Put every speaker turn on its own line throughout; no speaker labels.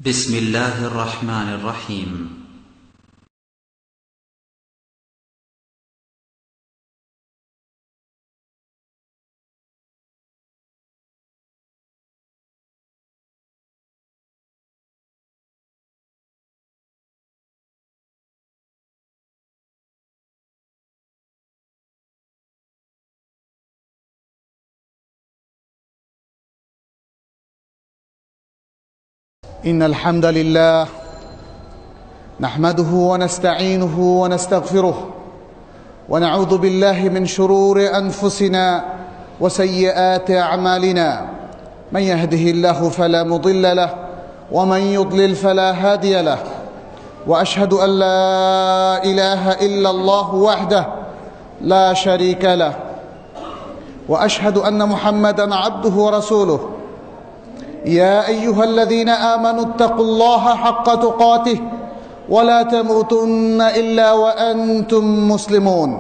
بسم الله الرحمن الرحيم.
إن الحمد لله نحمده ونستعينه ونستغفره ونعوذ بالله من شرور أنفسنا وسيئات أعمالنا. من يهده الله فلا مضل له ومن يضلل فلا هادي له، وأشهد أن لا إله إلا الله وحده لا شريك له، وأشهد أن محمدا عبده ورسوله. يا أيها الذين آمنوا اتقوا الله حق تقاته ولا تموتن إلا وأنتم مسلمون.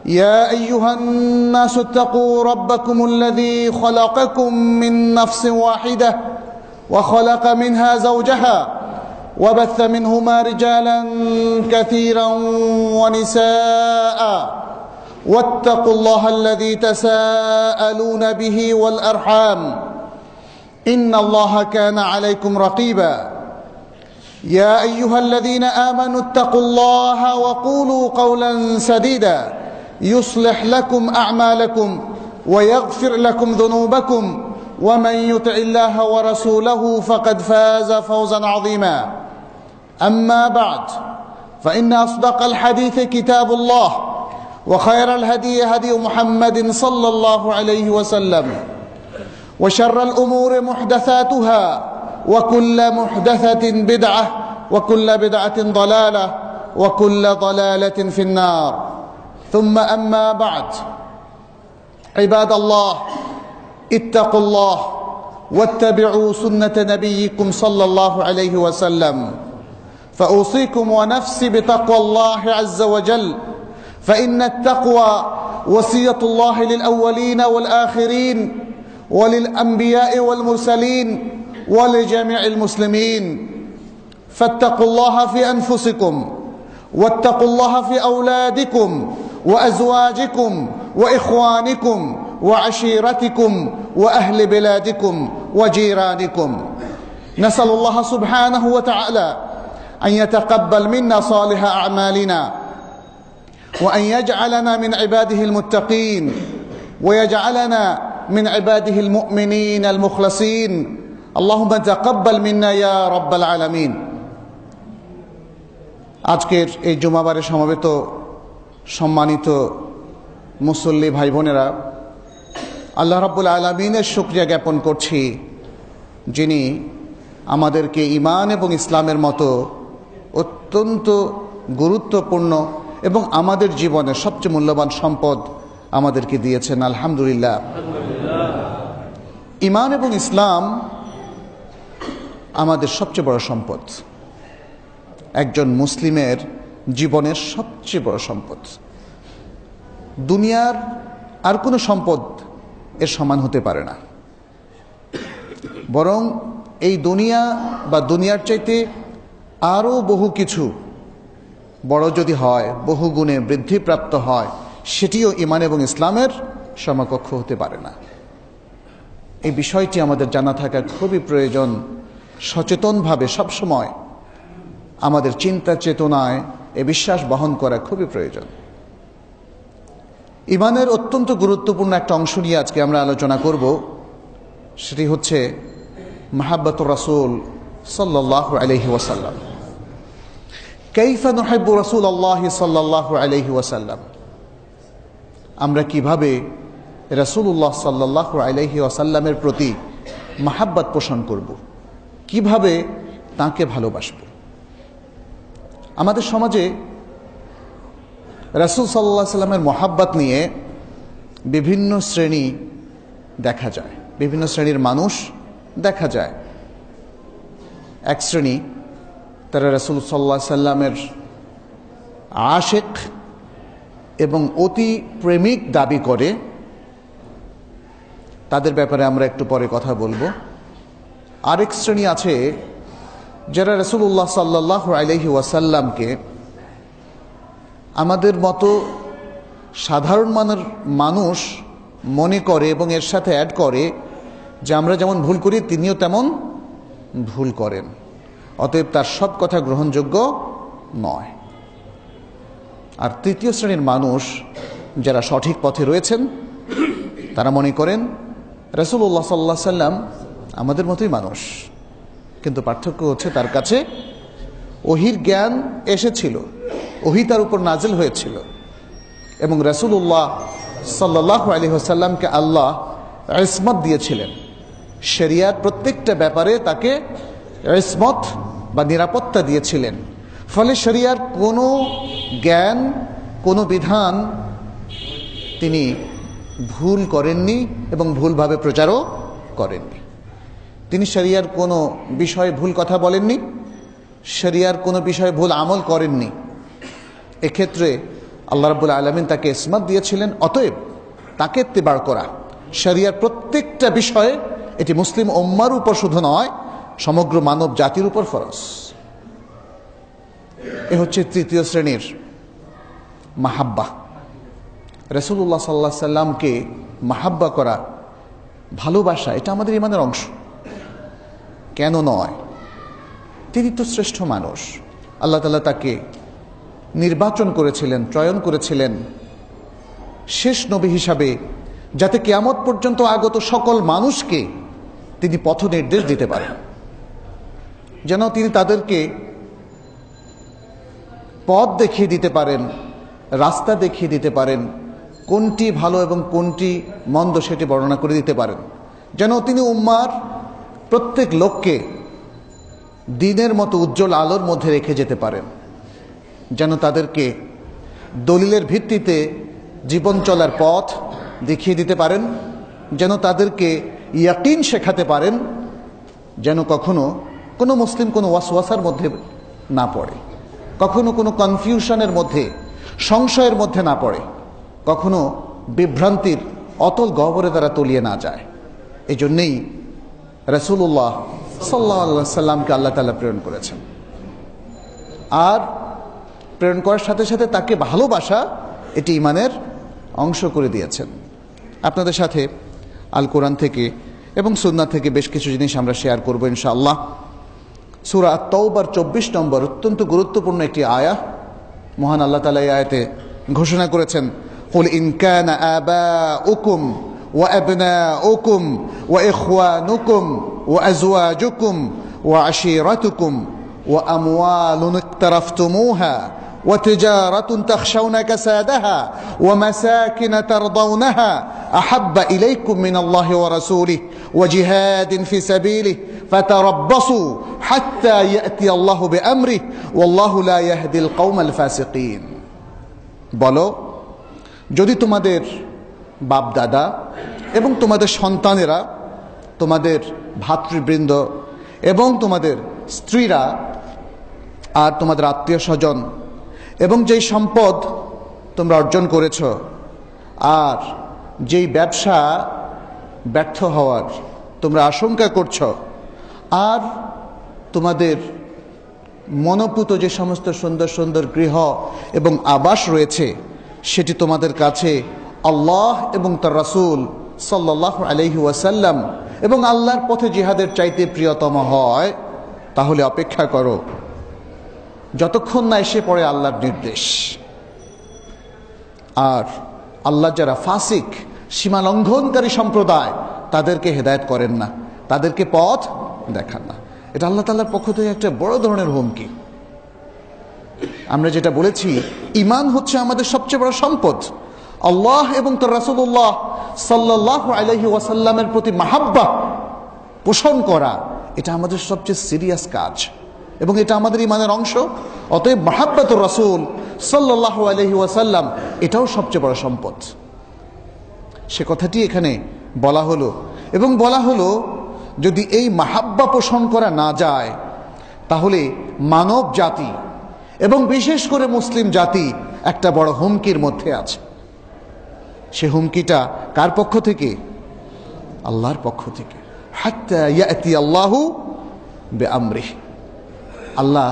يا أيها الناس اتقوا ربكم الذي خلقكم من نفس واحدة وخلق منها زوجها وبث منهما رجالا كثيرا ونساء، واتقوا الله الذي تساءلون به والأرحام إن الله كان عليكم رقيبا. يا أيها الذين آمنوا اتقوا الله وقولوا قولا سديدا يصلح لكم أعمالكم ويغفر لكم ذنوبكم، ومن يطع الله ورسوله فقد فاز فوزا عظيما. أما بعد، فإن أصدق الحديث كتاب الله، وخير الهدي هدي محمد صلى الله عليه وسلم، وشر الأمور محدثاتها، وكل محدثة بدعة، وكل بدعة ضلالة، وكل ضلالة في النار. ثم أما بعد، عباد الله اتقوا الله واتبعوا سنة نبيكم صلى الله عليه وسلم، فأوصيكم ونفسي بتقوى الله عز وجل، فإن التقوى وصية الله للأولين والآخرين وللأنبياء والمرسلين ولجميع المسلمين. فاتقوا الله في أنفسكم، واتقوا الله في أولادكم وأزواجكم وإخوانكم وعشيرتكم وأهل بلادكم وجيرانكم. نسأل الله سبحانه وتعالى أن يتقبل منا صالح أعمالنا، وأن يجعلنا من عباده المتقين، ويجعلنا من عباده المؤمنين المخلصين. اللهم تقبل منا يا رب العالمين। আজকের এই জুমাবারে সমবেত সম্মানিত মুসল্লি ভাই বোনেরা, আল্লাহ রাব্বুল আলামিনের শুকরিয়া জ্ঞাপন করছি, যিনি আমাদেরকে ঈমান এবং ইসলামের মতো অত্যন্ত গুরুত্বপূর্ণ এবং আমাদের জীবনের সবচেয়ে মূল্যবান সম্পদ আমাদেরকে দিয়েছেন। আলহামদুলিল্লাহ। ঈমান এবং ইসলাম আমাদের সবচেয়ে বড় সম্পদ, একজন মুসলিমের জীবনের সবচেয়ে বড় সম্পদ। দুনিয়ার আর কোনো সম্পদ এর সমান হতে পারে না, বরং এই দুনিয়া বা দুনিয়ার চাইতে আরও বহু কিছু বড় যদি হয়, বহু গুণে বৃদ্ধিপ্রাপ্ত হয়, সেটিও ঈমান এবং ইসলামের সমকক্ষ হতে পারে না। এই বিষয়টি আমাদের জানা থাকা খুবই প্রয়োজন। সচেতনভাবে সবসময় আমাদের চিন্তা চেতনায় এ বিশ্বাস বহন করা খুবই প্রয়োজন। ঈমানের অত্যন্ত গুরুত্বপূর্ণ একটা অংশ নিয়ে আজকে আমরা আলোচনা করব, সেটি হচ্ছে মাহাব্বতুর রাসূল সাল্লাল্লাহু আলাইহি ওয়াসাল্লাম। কাইফা নুহিব্বু রাসূলাল্লাহ সাল্লাল্লাহু আলাইহি ওয়াসাল্লাম। আমরা কিভাবে রাসূলুল্লাহ সাল্লাল্লাহু আলাইহি ওয়াসাল্লামের প্রতি মাহাব্বত পোষণ করব, কিভাবে তাকে ভালোবাসব। আমাদের সমাজে রাসূল সাল্লাল্লাহু আলাইহি ওয়াসাল্লামের মহাব্বত নিয়ে বিভিন্ন শ্রেণী দেখা যায়, বিভিন্ন শ্রেণীর মানুষ দেখা যায়। এক শ্রেণী, তারা রাসূল সাল্লাল্লাহু আলাইহি ওয়াসাল্লামের আশিক এবং অতি প্রেমিক দাবি করে। তাদের ব্যাপারে আমরা একটু পরে কথা বলবো। আরেক শ্রেণী আছে যারা রাসূলুল্লাহ সাল্লাল্লাহু আলাইহি ওয়াসাল্লামকে আমাদের মতো সাধারণ মানের মানুষ মনে করে এবং এর সাথে অ্যাড করে যে আমরা যেমন ভুল করি তিনিও তেমন ভুল করেন, অতএব তার সব কথা গ্রহণযোগ্য নয়। আর তৃতীয় শ্রেণীর মানুষ যারা সঠিক পথে রয়েছেন তারা মনে করেন রাসূলুল্লাহ সাল্লাল্লাহু আলাইহি সাল্লাম আমাদের মতোই মানুষ, কিন্তু পার্থক্য হচ্ছে তার কাছে ওহীর জ্ঞান এসেছিল, ওহী তার উপর নাজিল হয়েছিল এবং রাসূলুল্লাহ সাল্লাল্লাহু আলাইহি ওয়াসাল্লামকে আল্লাহ ইসমত দিয়েছিলেন। শরিয়ার প্রত্যেকটা ব্যাপারে তাকে ইসমত বা নিরাপত্তা দিয়েছিলেন। ফলে শরিয়ার কোনো জ্ঞান, কোনো বিধান তিনি ভুল করেননি এবং ভুলভাবে প্রচারও করেননি। তিনি শরিয়ার কোনো বিষয়ে ভুল কথা বলেননি, শরিয়ার কোনো বিষয়ে ভুল আমল করেননি। এক্ষেত্রে আল্লাহ রাব্বুল আলামিন তাকে ইসমত দিয়েছিলেন। অতএব তাকে ইত্তিবা করা শরিয়ার প্রত্যেকটা বিষয়ে, এটি মুসলিম উম্মার উপর শুধু নয়, সমগ্র মানব জাতির উপর ফরজ। এ হচ্ছে তৃতীয় শ্রেণীর মাহাব্বা। রাসূলুল্লাহ সাল্লাল্লাহু আলাইহি সাল্লামকে মাহাব্বা করা, ভালোবাসা, এটা আমাদের ঈমানের অংশ। কেন নয়? তিনি তো শ্রেষ্ঠ মানুষ। আল্লাহ তাআলা তাকে নির্বাচন করেছিলেন, চয়ন করেছিলেন শেষ নবী হিসাবে, যাতে কিয়ামত পর্যন্ত আগত সকল মানুষকে তিনি পথ নির্দেশ দিতে পারেন, যেন তিনি তাদেরকে পথ দেখিয়ে দিতে পারেন, রাস্তা দেখিয়ে দিতে পারেন, কোনটি ভালো এবং কোনটি মন্দ সেটি বর্ণনা করে দিতে পারেন, যেন তিনি উম্মার প্রত্যেক লোককে দিনের মতো উজ্জ্বল আলোর মধ্যে রেখে যেতে পারেন, যেন তাদেরকে দলিলের ভিত্তিতে জীবন চলার পথ দেখিয়ে দিতে পারেন, যেন তাদেরকে ইয়াকিন শেখাতে পারেন, যেন কখনো কোনো মুসলিম কোনো ওয়াসওয়াসার মধ্যে না পড়ে, কখনো কোনো কনফিউশনের মধ্যে, সংশয়ের মধ্যে না পড়ে, কখনো বিভ্রান্তির অতল গহ্বরে তারা তলিয়ে না যায়। এই জন্যেই রাসূলুল্লাহ সাল্লাল্লাহু আলাইহি সাল্লামকে আল্লাহ তাআলা প্রেরণ করেছেন। আর প্রেরণ করার সাথে সাথে তাকে ভালোবাসা, এটি ঈমানের অংশ করে দিয়েছেন। আপনাদের সাথে আল কোরআন থেকে এবং সুন্নাহ থেকে বেশ কিছু জিনিস আমরা শেয়ার করব ইনশাআল্লাহ। সূরা আত-তাওবার 24 নম্বর অত্যন্ত গুরুত্বপূর্ণ একটি আয়াত। মহান আল্লাহ তাআলা এই আয়াতে ঘোষণা করেছেন, কুল ইন কানা আবাউকুম ওয়া আবনাউকুম ওয়া ইখওয়ানুকুম ওয়া আজওয়াজুকুম ওয়া আশীরাতুকুম ওয়া আমওয়ালুন ইকতারাফতুমুহা وتجارة تخشون كسادها ومساكن ترضونها أحب إليكم من الله ورسوله وجهاد في سبيله فتربصوا حتى يأتي الله بأمره والله لا يهدي القوم الفاسقين। বলো, যদি তোমাদের বাপ দাদা এবং তোমাদের সন্তানেরা, তোমাদের ভাতৃবৃন্দ এবং তোমাদের স্ত্রীরা আর তোমাদের আত্মীয় স্বজন এবং যেই সম্পদ তোমরা অর্জন করেছ আর যেই ব্যবসা ব্যর্থ হওয়ার তোমরা আশঙ্কা করছ, আর তোমাদের মনোপুত যে সমস্ত সুন্দর সুন্দর গৃহ এবং আবাস রয়েছে, সেটি তোমাদের কাছে আল্লাহ এবং তার রাসূল সাল্লাল্লাহু আলাইহি ওয়াসাল্লাম এবং আল্লাহর পথে জিহাদের চাইতে প্রিয়তম হয়, তাহলে অপেক্ষা করো যতক্ষণ না এসে পড়ে আল্লাহর নির্দেশ। আর আল্লাহ যারা ফাসিক, সীমা লঙ্ঘনকারী সম্প্রদায়, তাদেরকে হেদায়েত করেন না, তাদেরকে পথ দেখান না। এটা আল্লাহ তাআলার পক্ষ থেকে একটা বড় ধরনের হুমকি। আমরা যেটা বলেছি, ঈমান হচ্ছে আমাদের সবচেয়ে বড় সম্পদ। আল্লাহ এবং তার রাসূলুল্লাহ সাল্লাল্লাহু আলাইহি ওয়াসাল্লামের প্রতি মাহাব্বা পোষণ করা, এটা আমাদের সবচেয়ে সিরিয়াস কাজ এবং এটা আমাদের ঈমানের অংশ। অতএব মাহাব্বাতুর রাসূল সাল্লাল্লাহু আলাইহি ওয়াসাল্লাম এটাও সবচেয়ে বড় সম্পদ। সে কথাটি এখানে বলা হলো এবং বলা হলো যদি এই মাহাব্বা পোষণ করা না যায়, তাহলে মানব জাতি এবং বিশেষ করে মুসলিম জাতি একটা বড় হুমকির মধ্যে আছে। সে হুমকিটা কার পক্ষ থেকে? আল্লাহর পক্ষ থেকে। হাত্তা ইয়াতি আল্লাহু বিআমরিহি, আল্লাহ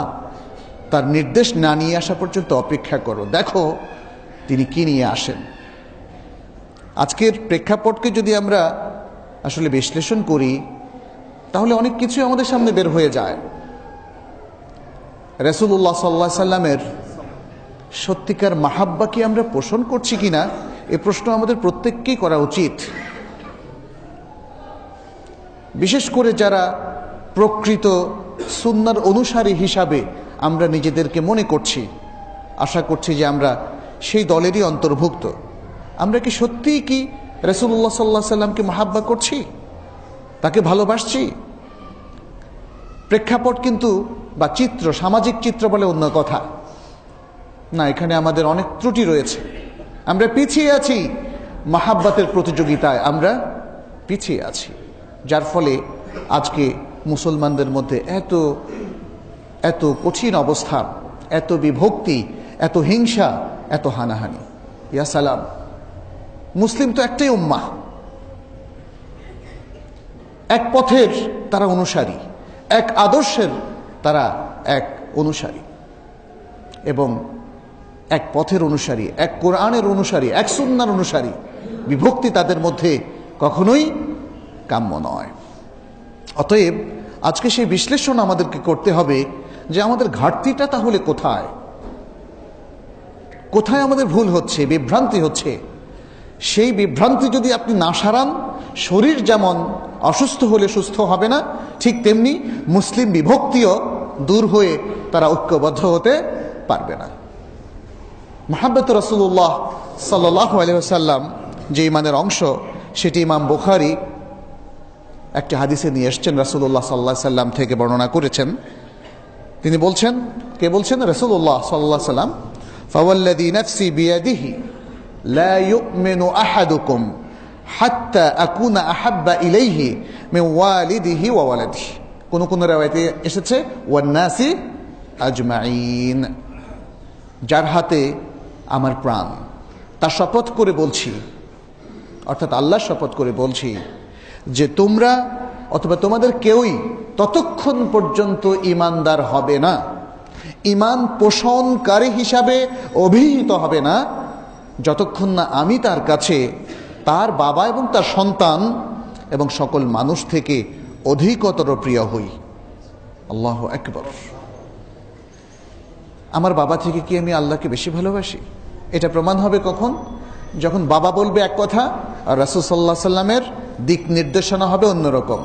তার নির্দেশ না নিয়ে আসা পর্যন্ত অপেক্ষা করো, দেখো তিনি কি নিয়ে আসেন। আজকের প্রেক্ষাপটকে যদি আমরা আসলে বিশ্লেষণ করি তাহলে অনেক কিছু আমাদের সামনে বের হয়ে যায়। রাসূলুল্লাহ সাল্লাল্লাহু আলাইহি সাল্লামের সত্যিকার মাহাব্বা কি আমরা পোষণ করছি কিনা, এ প্রশ্ন আমাদের প্রত্যেককেই করা উচিত। বিশেষ করে যারা প্রকৃত সুন্নাহর অনুসারী হিসাবে আমরা নিজেদেরকে মনে করছি, আশা করছি যে আমরা সেই দলেরই অন্তর্ভুক্ত। আমরা কি সত্যিই কি রাসূলুল্লাহ সাল্লাল্লাহু আলাইহি সাল্লামকে মাহাব্বা করছি, তাকে ভালোবাসছি? প্রেক্ষাপট কিন্তু বা চিত্র, সামাজিক চিত্র বলে অন্য কথা না, এখানে আমাদের অনেক ত্রুটি রয়েছে। আমরা পিছিয়ে আছি, মাহাব্বাতের প্রতিযোগিতায় আমরা পিছিয়ে আছি, যার ফলে আজকে মুসলমানদের মধ্যে এত এত কঠিন অবস্থা, এত বিভক্তি, এত হিংসা, এত হানাহানি। ইয়া সালাম, মুসলিম তো একটাই উম্মাহ, এক পথের তারা অনুসারী, এক আদর্শের তারা এক অনুসারী, এবং এক পথের অনুসারী, এক কোরআনের অনুসারী, এক সুন্নাহর অনুসারী। বিভক্তি তাদের মধ্যে কখনোই কাম্য নয়। অতএব আজকে সেই বিশ্লেষণ আমাদেরকে করতে হবে যে আমাদের ঘাটতিটা তাহলে কোথায়, কোথায় আমাদের ভুল হচ্ছে, বিভ্রান্তি হচ্ছে। সেই বিভ্রান্তি যদি আপনি না সারান, শরীর যেমন অসুস্থ হলে সুস্থ হবে না, ঠিক তেমনি মুসলিম বিভক্তিও দূর হয়ে তারা ঐক্যবদ্ধ হতে পারবে না। মুহাম্মদ রাসূলুল্লাহ সাল্লাল্লাহু আলাইহি ওয়াসাল্লাম যে ইমানের অংশ, সেটি ইমাম বুখারী একটি হাদিসে নিয়ে এসেছেন, রাসূলুল্লাহ সাল্লাল্লাহু আলাইহি সাল্লাম থেকে বর্ণনা করেছেন। তিনি বলছেন, কে বলছেন? রাসূলুল্লাহ সাল্লাল্লাহু আলাইহি সাল্লাম, ফাওয়াল্লাযী নাফসি বিয়াদিহি লা ইউমিনু আহাদুকুম হাত্তা আকুনা আহাব্বা ইলাইহি মিন ওয়ালিদিহি ওয়া ওয়ালাদিহি। কোন কোন riwayate এসেছে ওয়ান নাসি আজমাইন, যার হাতে আমার প্রাণ, তার শপথ করে বলছি, অর্থাৎ আল্লাহর শপথ করে বলছি যে তোমরা অথবা তোমাদের কেউই ততক্ষণ পর্যন্ত ঈমানদার হবে না, ঈমান পোষণকারী হিসাবে অভিহিত হবে না, যতক্ষণ না আমি তার কাছে তার বাবা এবং তার সন্তান এবং সকল মানুষ থেকে অধিকতর প্রিয় হই। আল্লাহু আকবার। আমার বাবা থেকে কি আমি আল্লাহকে বেশি ভালোবাসি? এটা প্রমাণ হবে কখন? যখন বাবা বলবে এক কথা আর রাসূল সাল্লাল্লাহু আলাইহি সাল্লামের দিক নির্দেশনা হবে অন্যরকম।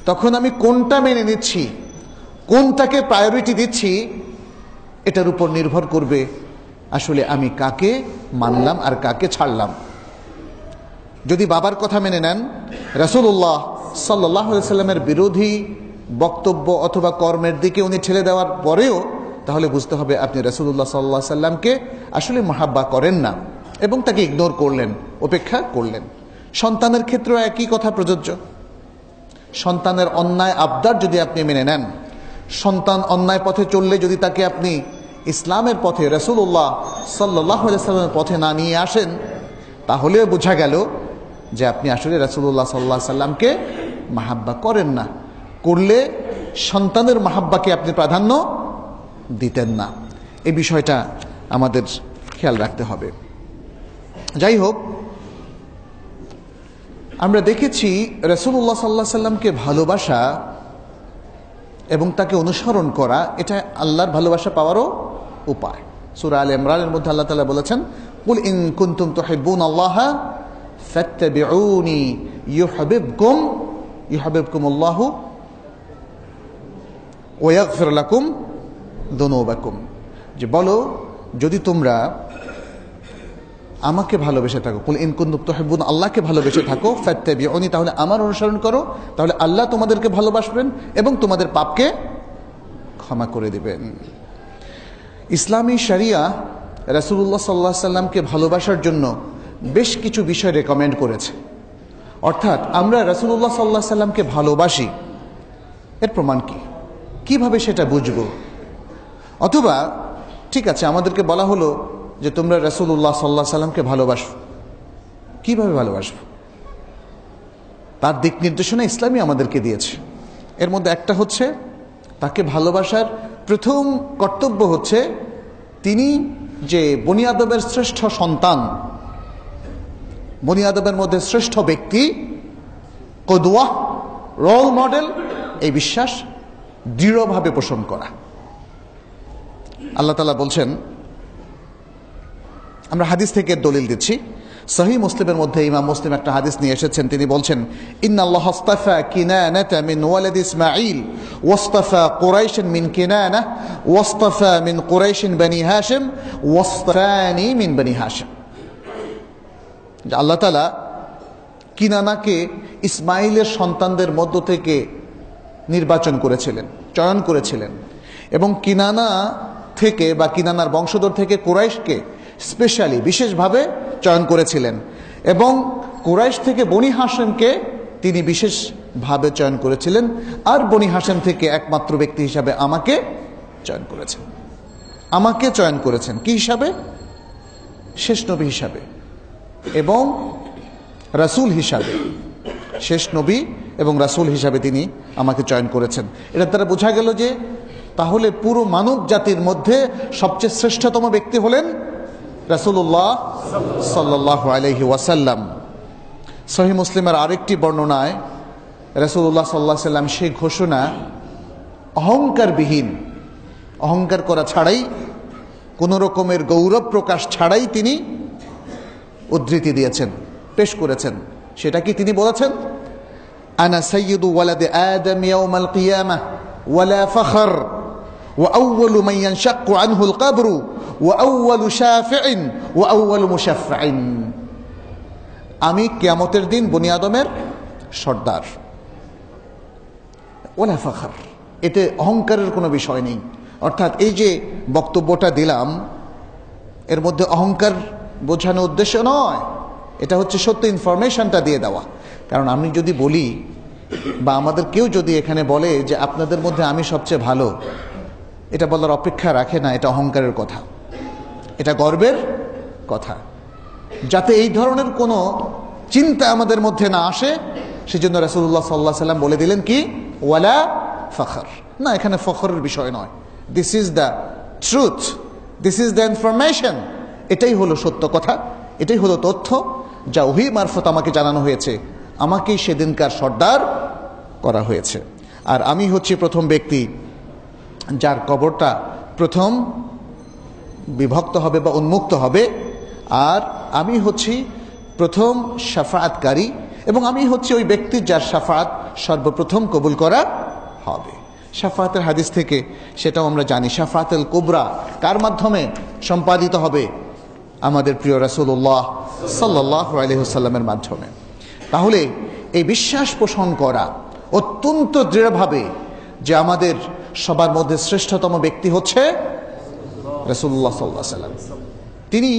তখন আমি কোনটা মেনে নিচ্ছি, কোনটাকে প্রায়োরিটি দিচ্ছি, এটার উপর নির্ভর করবে আসলে আমি কাকে মানলাম আর কাকে ছাড়লাম। যদি বাবার কথা মেনে নেন, রাসূলুল্লাহ সাল্লাল্লাহু আলাইহি সাল্লামের বিরোধী বক্তব্য অথবা কর্মের দিকে উনি ঠেলে দেওয়ার পরেও, তাহলে বুঝতে হবে আপনি রাসূলুল্লাহ সাল্লাল্লাহু আলাইহি সাল্লামকে আসলে মাহাব্বা করেন না এবং তাকে ইগনোর করলেন, উপেক্ষা করলেন। সন্তানের ক্ষেত্রেও একই কথা প্রযোজ্য। সন্তানের অন্যায় আবদার যদি আপনি মেনে নেন, সন্তান অন্যায় পথে চললে যদি তাকে আপনি ইসলামের পথে, রাসূলুল্লাহ সাল্লাল্লাহু আলাইহি সাল্লামের পথে না নিয়ে আসেন, তাহলেও বোঝা গেল যে আপনি আসলে রাসূলুল্লাহ সাল্লাল্লাহু আলাইহি সাল্লামকে মাহাব্বা করেন না। করলে সন্তানের মাহাব্বাকে আপনি প্রাধান্য দিতেন না। এই বিষয়টা আমাদের খেয়াল রাখতে হবে। যাই হোক, আমরা দেখেছি রাসূলুল্লাহ সাল্লাল্লাহু আলাইহি সাল্লামকে ভালোবাসা এবং তাকে অনুসরণ করা, এটা আল্লাহর ভালোবাসা পাওয়ারও উপায়। সূরা আলে ইমরানের মধ্যে আল্লাহ তাআলা বলেছেন, কুল ইন কুনতুম তুহিব্বুনাল্লাহা ফাত্তাবিউনি ইউহিব্বুকুমুল্লাহু ওয়া ইয়াগফির লাকুম যুনুবাকুম। যে বলো, যদি তোমরা আমাকে ভালোবেসে থাকো, কুল ইন কুনতুম তুহিব্বুন, আল্লাহকে ভালোবেসে থাকো, ফাত্তাবিউনি, তাহলে আমার অনুসরণ করো, তাহলে আল্লাহ তোমাদেরকে ভালোবাসবেন এবং তোমাদের পাপকে ক্ষমা করে দিবেন। ইসলামী শরিয়া রাসূলুল্লাহ সাল্লাল্লাহু আলাইহি সাল্লামকে ভালোবাসার জন্য বেশ কিছু বিষয় রেকমেন্ড করেছে। অর্থাৎ আমরা রাসূলুল্লাহ সাল্লাল্লাহু আলাইহি সাল্লামকে ভালোবাসি, এর প্রমাণ কি, কিভাবে সেটা বুঝবো? অথবা ঠিক আছে, আমাদেরকে বলা হলো যে তোমরা রাসূলুল্লাহ সাল্লাল্লাহু আলাইহি সাল্লামকে ভালোবাসো, কিভাবে ভালোবাসবো? তার দিক নির্দেশনা ইসলামই আমাদেরকে দিয়েছে। এর মধ্যে একটা হচ্ছে তাকে ভালোবাসার প্রথম কর্তব্য হচ্ছে তিনি যে বনি আদমের শ্রেষ্ঠ সন্তান, বনি আদমের মধ্যে শ্রেষ্ঠ ব্যক্তি, কদওয়া, রোল মডেল, এই বিশ্বাস দৃঢ়ভাবে পোষণ করা। আল্লাহ তাআলা বলছেন, আমরা হাদিস থেকে দলিল দিচ্ছি, সহিহ মুসলিমের মধ্যে ইমাম মুসলিম একটা হাদিস নিয়ে এসেছেন। তিনি বলছেন, ইন্নাল্লাহ আস্তাফা কিনানাতা মিন ওয়ালাদ ইসমাঈল ওয়াস্তাফা কুরাইশান মিন কিনানা ওয়াস্তাফা মিন কুরাইশিন বনি হাশিম ওয়াস্তাফানি মিন বনি হাশিম। আল্লাহ তাআলা কিনানাকে ইসমাইলের সন্তানদের মধ্য থেকে নির্বাচন করেছিলেন, চয়ন করেছিলেন, এবং কিনানা থেকে বা কিনানার বংশধর থেকে কুরাইশকে স্পেশালি বিশেষভাবে চয়ন করেছিলেন, এবং কুরাইশ থেকে বনি হাশিমকে তিনি বিশেষভাবে চয়ন করেছিলেন, আর বনি হাশিম থেকে একমাত্র ব্যক্তি হিসাবে আমাকে চয়ন করেছেন। আমাকে চয়ন করেছেন কি হিসাবে? শেষ নবী হিসাবে এবং রাসূল হিসাবে। শেষ নবী এবং রাসূল হিসাবে তিনি আমাকে চয়ন করেছেন। এটার দ্বারা বোঝা গেল যে তাহলে পুরো মানব জাতির মধ্যে সবচেয়ে শ্রেষ্ঠতম ব্যক্তি হলেন রাসূলুল্লাহ সাল্লাল্লাহু আলাইহি ওয়াসাল্লাম। সহিহ মুসলিমের আরেকটি বর্ণনায় রাসূলুল্লাহ সাল্লাল্লাহু আলাইহি ওয়াসাল্লাম সেই ঘোষণা অহংকারবিহীন, অহংকার করা ছাড়াই, কোনো রকমের গৌরব প্রকাশ ছাড়াই তিনি উদ্ধৃতি দিয়েছেন, পেশ করেছেন। সেটা কি তিনি বলেছেন, আনা সাইয়্যিদু ওয়ালাদি আদম ইয়াউমাল কিয়ামাহ ওয়ালা ফখর ওয়া আউওয়ালু মান ইয়ানশাক্কু আনহুল কবরু ওয়া আউওয়ালু শাফিইন ওয়া আউওয়ালু মুশাফফাইন। আমি কিয়ামতের দিন বনি আদমের সর্দার। ওয়ালা ফখর, এতে অহংকারের কোনো বিষয় নেই। অর্থাৎ এই যে বক্তব্যটা দিলাম, এর মধ্যে অহংকার বোঝানো উদ্দেশ্য নয়, এটা হচ্ছে সত্য ইনফরমেশনটা দিয়ে দেওয়া। কারণ আমি যদি বলি বা আমাদের কেউ যদি এখানে বলে যে আপনাদের মধ্যে আমি সবচেয়ে ভালো, এটা বলার অপেক্ষা রাখে না, এটা অহংকারের কথা, এটা গর্বের কথা। যাতে এই ধরনের কোনো চিন্তা আমাদের মধ্যে না আসে, সেজন্য রাসূলুল্লাহ সাল্লাল্লাহু আলাইহি ওয়াসাল্লাম বলে দিলেন কি, ওয়ালা ফখর। না, এখানে ফখরের বিষয় নয়, this is the truth, this is the information. এটাই হলো সত্য কথা, এটাই হলো তথ্য যা ওহী মারফত আমাকে জানানো হয়েছে, আমাকেই সেদিনকার সর্দার করা হয়েছে। আর আমি হচ্ছি প্রথম ব্যক্তি যার কবরটা প্রথম বিভক্ত হবে বা উন্মুক্ত হবে, আর আমি হচ্ছি প্রথম শাফাআতকারী, এবং আমি হচ্ছি ওই ব্যক্তি যার শাফাআত সর্বপ্রথম কবুল করা হবে। শাফাআতের হাদিস থেকে সেটাও আমরা জানি, শাফাআতুল কুবরা কার মাধ্যমে সম্পাদিত হবে? আমাদের প্রিয় রাসূলুল্লাহ সাল্লাল্লাহু আলাইহি ওয়াসাল্লামের মাধ্যমে। তাহলে এই বিশ্বাস পোষণ করা অত্যন্ত দৃঢ়ভাবে যে আমাদের সবার মধ্যে শ্রেষ্ঠতম ব্যক্তি হচ্ছে রাসূলুল্লাহ সাল্লাল্লাহু আলাইহি ওয়াসাল্লাম। তিনি,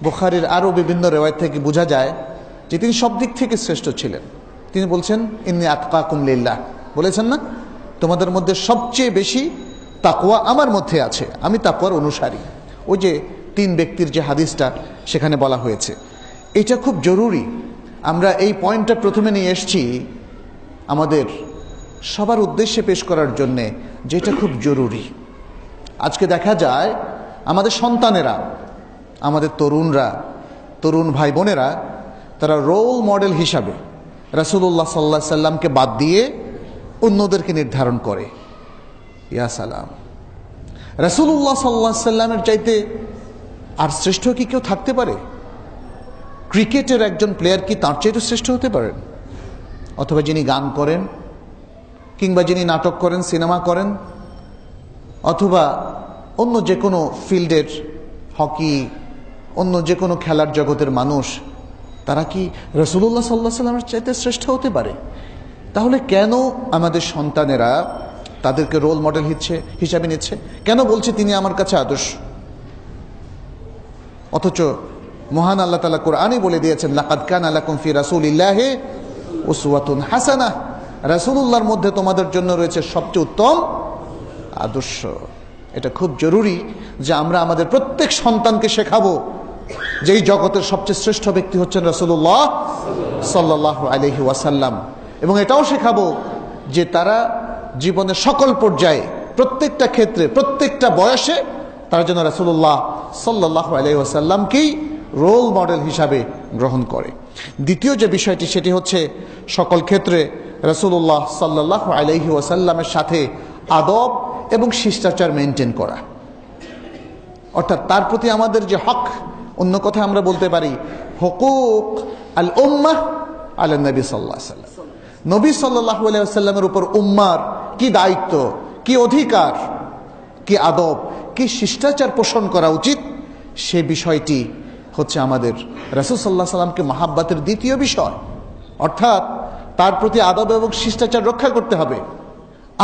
বুখারীর আরও বিভিন্ন রিওয়ায়াত থেকে বোঝা যায় যে তিনি সব দিক থেকে শ্রেষ্ঠ ছিলেন। তিনি বলছেন, ইন্নী আতকাকুম লিল্লাহ, বলেছেন না, তোমাদের মধ্যে সবচেয়ে বেশি তাকওয়া আমার মধ্যে আছে, আমি তাকওয়ার অনুসারী। ওই যে তিন ব্যক্তির যে হাদিসটা সেখানে বলা হয়েছে, এটা খুব জরুরি। আমরা এই পয়েন্টটা প্রথমে নিয়ে এসেছি আমাদের সবার উদ্দেশ্যে পেশ করার জন্যে, যেটা খুব জরুরি। আজকে দেখা যায় আমাদের সন্তানেরা, আমাদের তরুণরা, তরুণ ভাই বোনেরা, তারা রোল মডেল হিসাবে রাসূলুল্লাহ সাল্লাল্লাহু আলাইহি সাল্লামকে বাদ দিয়ে অন্যদেরকে নির্ধারণ করে। ইয়া সালাম, রাসূলুল্লাহ সাল্লাল্লাহু আলাইহি সাল্লামের চাইতে আর শ্রেষ্ঠ কি কেউ থাকতে পারে? ক্রিকেটের একজন প্লেয়ার কি তার চাইতে শ্রেষ্ঠ হতে পারেন? অথবা যিনি গান করেন, কিংবা যিনি নাটক করেন, সিনেমা করেন, অথবা অন্য যে কোনো ফিল্ডের, হকি, অন্য যে কোনো খেলার জগতের মানুষ, তারা কি রাসূলুল্লাহ সাল্লাল্লাহু আলাইহি সাল্লামের চাইতে শ্রেষ্ঠ হতে পারে? তাহলে কেন আমাদের সন্তানেরা তাদেরকে রোল মডেল হিসাবে নিচ্ছে? কেন বলছে তিনি আমার কাছে আদর্শ? অথচ মহান আল্লাহ তাআলা কোরআনে বলে দিয়েছেন, লাকাদ কানা লাকুম ফি রাসূলিল্লাহি উসওয়াতুন হাসানাহ, রাসূলুল্লাহর মধ্যে তোমাদের জন্য রয়েছে সবচেয়ে উত্তম আদর্শ। এটা খুব জরুরি যে আমরা আমাদের প্রত্যেক সন্তানকে শেখাবো যে এই জগতের সবচেয়ে শ্রেষ্ঠ ব্যক্তি হচ্ছেন রাসূলুল্লাহ সাল্লাল্লাহু আলাইহি ওয়াসাল্লাম। এবং এটাও শেখাবো যে তারা জীবনের সকল পর্যায়ে, প্রত্যেকটা ক্ষেত্রে, প্রত্যেকটা বয়সে তারা যেন রাসূলুল্লাহ সাল্লাল্লাহু আলাইহি ওয়াসাল্লামকেই রোল মডেল হিসাবে গ্রহণ করে। দ্বিতীয় যে বিষয়টি সেটি হচ্ছে সকল ক্ষেত্রে রাসূলুল্লাহ সাল্লাল্লাহু আলাইহি ওয়াসাল্লামের সাথে আদব এবং শিষ্টাচার মেনটেন করা, অর্থাৎ তার প্রতি আমাদের যে হক, অন্য কথা আমরা বলতে পারি হুকুক আল উম্মাহ আলা নবী সাল্লাল্লাহু আলাইহি ওয়াসাল্লাম। নবী সাল্লাল্লাহু আলাইহি ওয়াসাল্লামের উপর উম্মার কি দায়িত্ব, কি অধিকার, কি আদব, কি শিষ্টাচার পোষণ করা উচিত, সে বিষয়টি হচ্ছে আমাদের রাসূল সাল্লাল্লাহু আলাইহি ওয়াসাল্লামকে মহাব্বতের দ্বিতীয় বিষয়। অর্থাৎ তার প্রতি আদব এবং শিষ্টাচার রক্ষা করতে হবে।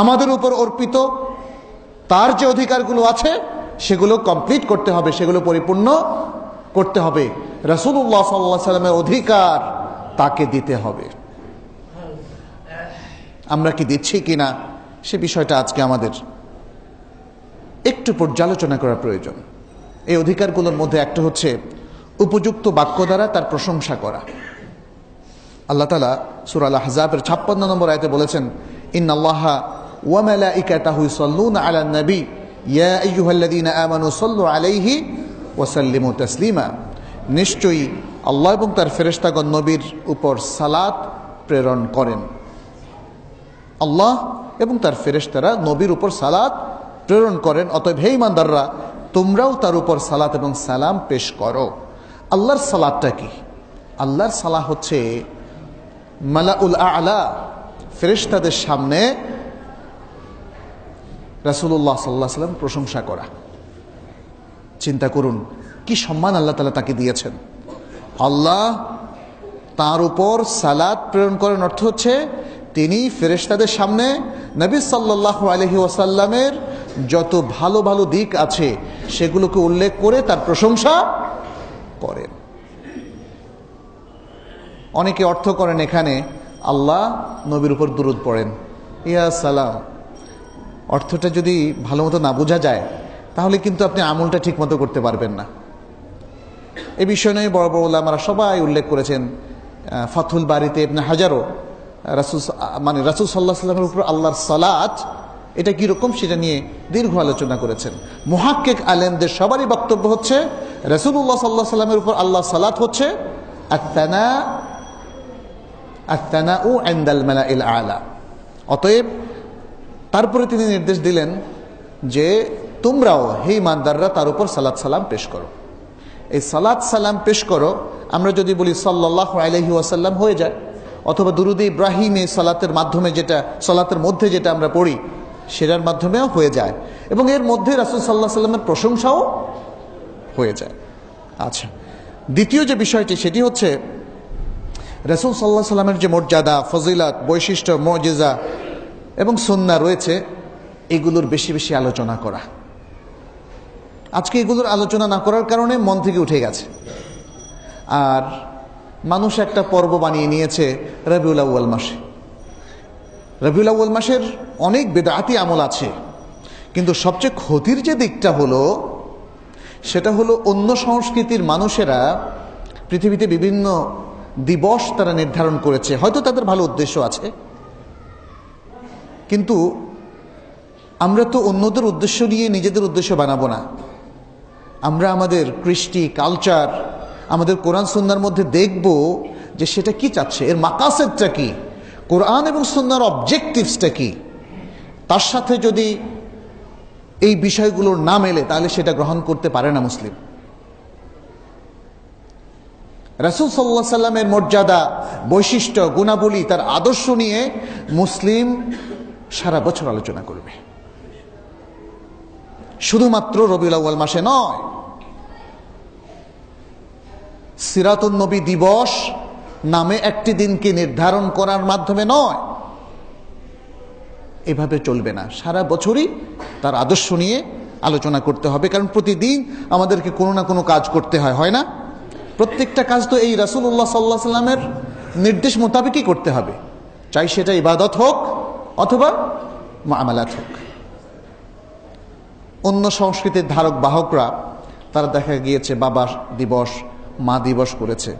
আমাদের উপর অর্পিত তার যে অধিকারগুলো আছে সেগুলো কমপ্লিট করতে হবে, সেগুলো পরিপূর্ণ করতে হবে। রাসূলুল্লাহ সাল্লাল্লাহু আলাইহি ওয়াসাল্লামের অধিকার তাকে দিতে হবে। আমরা কি দিচ্ছি কিনা সে বিষয়টা আজকে আমাদের একটু পর্যালোচনা করা প্রয়োজন। এই অধিকারগুলোর মধ্যে একটা হচ্ছে উপযুক্ত বাক্য দ্বারা তার প্রশংসা করা। আল্লাহ তাআলা সূরা আল আহজাবের 56 নম্বর আয়াতে বলেছেন, ইন্নাল্লাহা ওয়া মালাইকাতাহু ইউসাল্লুনা আলান নবী ইয়া আইয়ুহাল্লাযীনা আমানু সাল্লু আলাইহি ওয়া সাল্লিমু তাসলিমা। নিশ্চয়ই আল্লাহ এবং তার ফেরেশতাগণ নবীর উপর সালাত প্রেরণ করেন। আল্লাহ এবং তার ফেরেশতারা নবীর উপর সালাত প্রেরণ করেন, অতএব হে ঈমানদাররা তোমরাও তার উপর সালাত এবং সালাম পেশ করো। আল্লাহর সালাতটা কি? আল্লাহর সালাহ হচ্ছে মালাউল আ'লা, ফেরেশতাদের সামনে রাসূলুল্লাহ সাল্লাল্লাহু আলাইহি ওয়াসাল্লাম প্রশংসা করা। চিন্তা করুন কি সম্মান আল্লাহ তাআলা তাকে দিয়েছেন। আল্লাহ তার উপর সালাত প্রেরণ করেন, অর্থ হচ্ছে তিনি ফেরেশতাদের সামনে নবী সাল্লাল্লাহু আলাইহি ওয়াসাল্লামের যত ভালো ভালো দিক আছে সেগুলোকে উল্লেখ করে তার প্রশংসা করেন। অনেকে অর্থ করেন এখানে আল্লাহ নবীর উপর দুরূদ পড়েন, ইয়া সালাম। অর্থটা যদি ভালো মতো না বোঝা যায় তাহলে কিন্তু আপনি আমলটা ঠিক মতো করতে পারবেন না। এই বিষয় নিয়ে বড় বড় উলামারা সবাই উল্লেখ করেছেন। ফাথুল বারিতে ইবনে হাজারও রাসূল সাল্লাল্লাহু আলাইহি ওয়াসাল্লামের উপর আল্লাহর সালাত এটা কীরকম সেটা নিয়ে দীর্ঘ আলোচনা করেছেন। মুহাক্কিক আলেমদের সবারই বক্তব্য হচ্ছে রাসূলুল্লাহ সাল্লাল্লাহু আলাইহি ওয়াসাল্লামের উপর আল্লাহর সালাত হচ্ছে আত-তানাউ ইনদাল মালাইল আ'লা। অতএব তারপরে তিনি নির্দেশ দিলেন যে তোমরাও হে ঈমানদাররা তার উপর সালাত সালাম পেশ করো। এই সালাত সালাম পেশ করো আমরা যদি বলি সাল্লাল্লাহু আলাইহি ওয়াসাল্লাম হয়ে যায়, অথবা দুরুদ ইব্রাহিম এই সালাতের মাধ্যমে যেটা সালাতের মধ্যে যেটা আমরা পড়ি সেটার মাধ্যমেও হয়ে যায়, এবং এর মধ্যে রাসূল সাল্লাল্লাহু আলাইহি ওয়াসাল্লামের প্রশংসাও হয়ে যায়। আচ্ছা, দ্বিতীয় যে বিষয়টি সেটি হচ্ছে রাসূল সাল্লাল্লাহু আলাইহি ওয়াসাল্লামের যে মর্যাদা, ফজিলত, বৈশিষ্ট্য, মুজিজা এবং সুন্নাহ রয়েছে এগুলোর বেশি বেশি আলোচনা করা। আজকে এগুলোর আলোচনা না করার কারণে মন থেকে উঠে গেছে। আর মানুষ একটা পর্ব বানিয়ে নিয়েছে রবিউল আউয়াল মাসে। রবিউল আউয়াল মাসের অনেক বিদআতি আমল আছে, কিন্তু সবচেয়ে ক্ষতির যে দিকটা হলো সেটা হলো অন্য সংস্কৃতির মানুষেরা পৃথিবীতে বিভিন্ন দিবস তারা নির্ধারণ করেছে, হয়তো তাদের ভালো উদ্দেশ্য আছে, কিন্তু আমরা তো অন্যদের উদ্দেশ্য নিয়ে নিজেদের উদ্দেশ্য বানাবো না। আমরা আমাদের কৃষ্টি, কালচার, আমাদের কোরআন সুন্নাহর মধ্যে দেখব যে সেটা কি চাচ্ছে, এর মাকাসেদটা কি, কোরআন এবং সুন্নাহর অবজেক্টিভসটা কি। তার সাথে যদি এই বিষয়গুলোর না মেলে তাহলে সেটা গ্রহণ করতে পারে না মুসলিম। রাসূল সাল্লাল্লাহু আলাইহি ওয়াসাল্লামের মর্যাদা, বৈশিষ্ট্য, গুণাবলী, তার আদর্শ নিয়ে মুসলিম সারা বছর আলোচনা করবে, শুধুমাত্র রবিউল আউয়াল মাসে নয়। সিরাতুন নবী দিবস নামে একটি দিনকে নির্ধারণ করার মাধ্যমে নয়, এভাবে চলবে না। সারা বছরই তার আদর্শ নিয়ে আলোচনা করতে হবে, কারণ প্রতিদিন আমাদেরকে কোনো না কোনো কাজ করতে হয়, হয় না? প্রত্যেকটা কাজ তো এই রাসূলুল্লাহ সাল্লাল্লাহু আলাইহি ওয়াসাল্লামের নির্দেশ মোতাবেকই করতে হবে, চাই সেটা ইবাদত হোক অথবা মুআমালাত হোক। অন্য সংস্কৃতির ধারক বাহকরা তারা দেখা গিয়েছে বাবা দিবস, মা দিবস করেছে,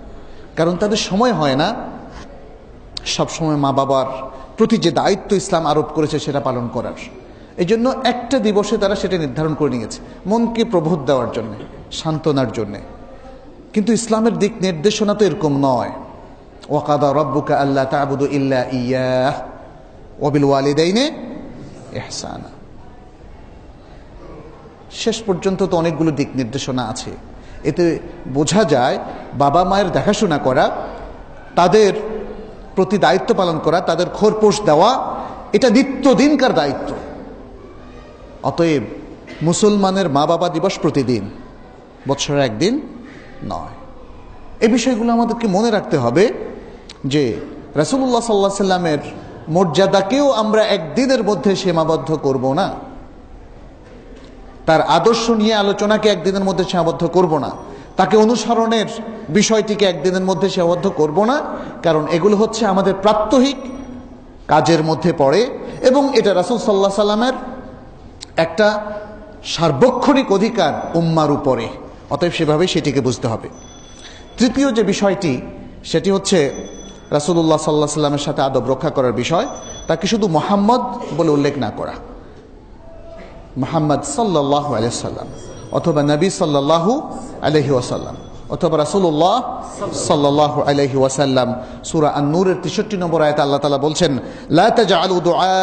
কারণ তাদের সময় হয় না সবসময় মা বাবার প্রতি যে দায়িত্ব ইসলাম আরোপ করেছে সেটা পালন করার। এই জন্য একটা দিবসে তারা সেটা নির্ধারণ করে নিয়েছে, মনকে প্রবোধ দেওয়ার জন্যে, সান্ত্বনার জন্যে। কিন্তু ইসলামের দিক নির্দেশনা তো এরকম নয়। ওয়াকাদা রাব্বুকা আল্লা তা'বুদু ইল্লা ইয়াহ ওয়া বিল ওয়ালিদাইনি ইহসানা। শেষ পর্যন্ত তো অনেকগুলো দিক নির্দেশনা আছে। এতে বোঝা যায় বাবা মায়ের দেখাশোনা করা, তাদের প্রতি দায়িত্ব পালন করা, তাদের খোরপোশ দেওয়া, এটা নিত্যদিনকার দায়িত্ব। অতএব মুসলমানের মা বাবা দিবস প্রতিদিন, বছরে একদিন নয়। এই বিষয়গুলো আমাদেরকে মনে রাখতে হবে যে রাসূলুল্লাহ সাল্লাল্লাহু আলাইহি সাল্লামের মর্যাদাকেও আমরা একদিনের মধ্যে সীমাবদ্ধ করব না, তার আদর্শ নিয়ে আলোচনাকে একদিনের মধ্যে সীমাবদ্ধ করব না, তাকে অনুসরণের বিষয়টিকে একদিনের মধ্যে সীমাবদ্ধ করব না। কারণ এগুলো হচ্ছে আমাদের প্রাত্যহিক কাজের মধ্যে পড়ে এবং এটা রাসূল সাল্লাল্লাহু আলাইহি সাল্লামের একটা সার্বক্ষণিক অধিকার উম্মার উপরে। অতএব সেভাবেই সেটিকে বুঝতে হবে। তৃতীয় যে বিষয়টি, সেটি হচ্ছে রাসূলুল্লাহ সাল্লাল্লাহু আলাইহি সাল্লামের সাথে আদব রক্ষা করার বিষয়। তাকে শুধু মুহাম্মদ বলে উল্লেখ না করা, মুহাম্মদ সাল্লাল্লাহু আলাইহি ওয়াসাল্লাম অথবা নবী সাল্লাল্লাহু আলাইহি ওয়াসাল্লাম অথবা রাসূলুল্লাহ সাল্লাল্লাহু আলাইহি ওয়াসাল্লাম। সূরা আন-নূরের 63 নম্বর আয়াতে আল্লাহ তাআলা বলছেন, লা তাজআলু দুআ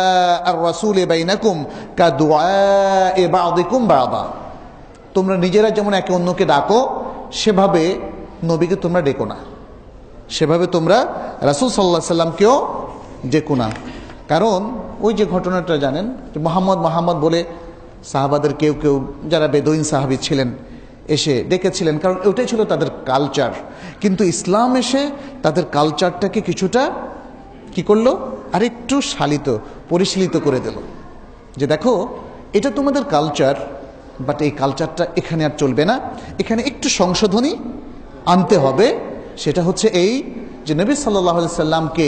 আর-রাসূলি বাইনাকুম কাদুআই বা'দিকুম বা'দা। তোমরা নিজেরা যেমন একে অন্যকে ডাকো, সেভাবে নবীকে তোমরা ডেকো না, সেভাবে তোমরা রাসূল সাল্লাল্লাহু আলাইহি সাল্লামকেও ডেকো না। কারণ ওই যে ঘটনাটা জানেন, যে মুহাম্মদ মুহাম্মদ বলে সাহাবাদের কেউ কেউ যারা বেদুইন সাহাবী ছিলেন এসে ডেকেছিলেন, কারণ ওটাই ছিল তাদের কালচার। কিন্তু ইসলাম এসে তাদের কালচারটাকে কিছুটা কি করলো, আরেকটু শালিত পরিশীলিত করে দিল, যে দেখো এটা তোমাদের কালচার, বাট এই কালচারটা এখানে আর চলবে না, এখানে একটু সংশোধনী আনতে হবে। সেটা হচ্ছে এই যে নবী সাল্লাল্লাহু আলাইহি সাল্লামকে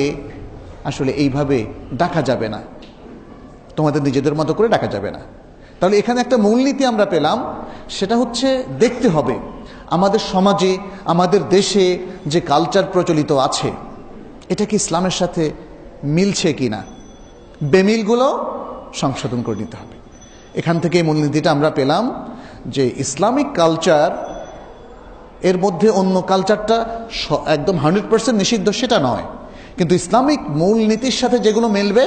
আসলে এইভাবে ডাকা যাবে না, তোমাদের নিজেদের মতো করে ডাকা যাবে না। তাহলে এখানে একটা মূলনীতি আমরা পেলাম, সেটা হচ্ছে দেখতে হবে আমাদের সমাজে, আমাদের দেশে যে কালচার প্রচলিত আছে এটা কি ইসলামের সাথে মিলছে কিনা, বেমিলগুলো সংশোধন করে নিতে হবে। এখান থেকে এই মূলনীতিটা আমরা পেলাম যে ইসলামিক কালচার এর মধ্যে অন্য কালচারটা একদম 100% নিষিদ্ধ সেটা নয়, কিন্তু ইসলামিক মূলনীতির সাথে যেগুলো মিলবে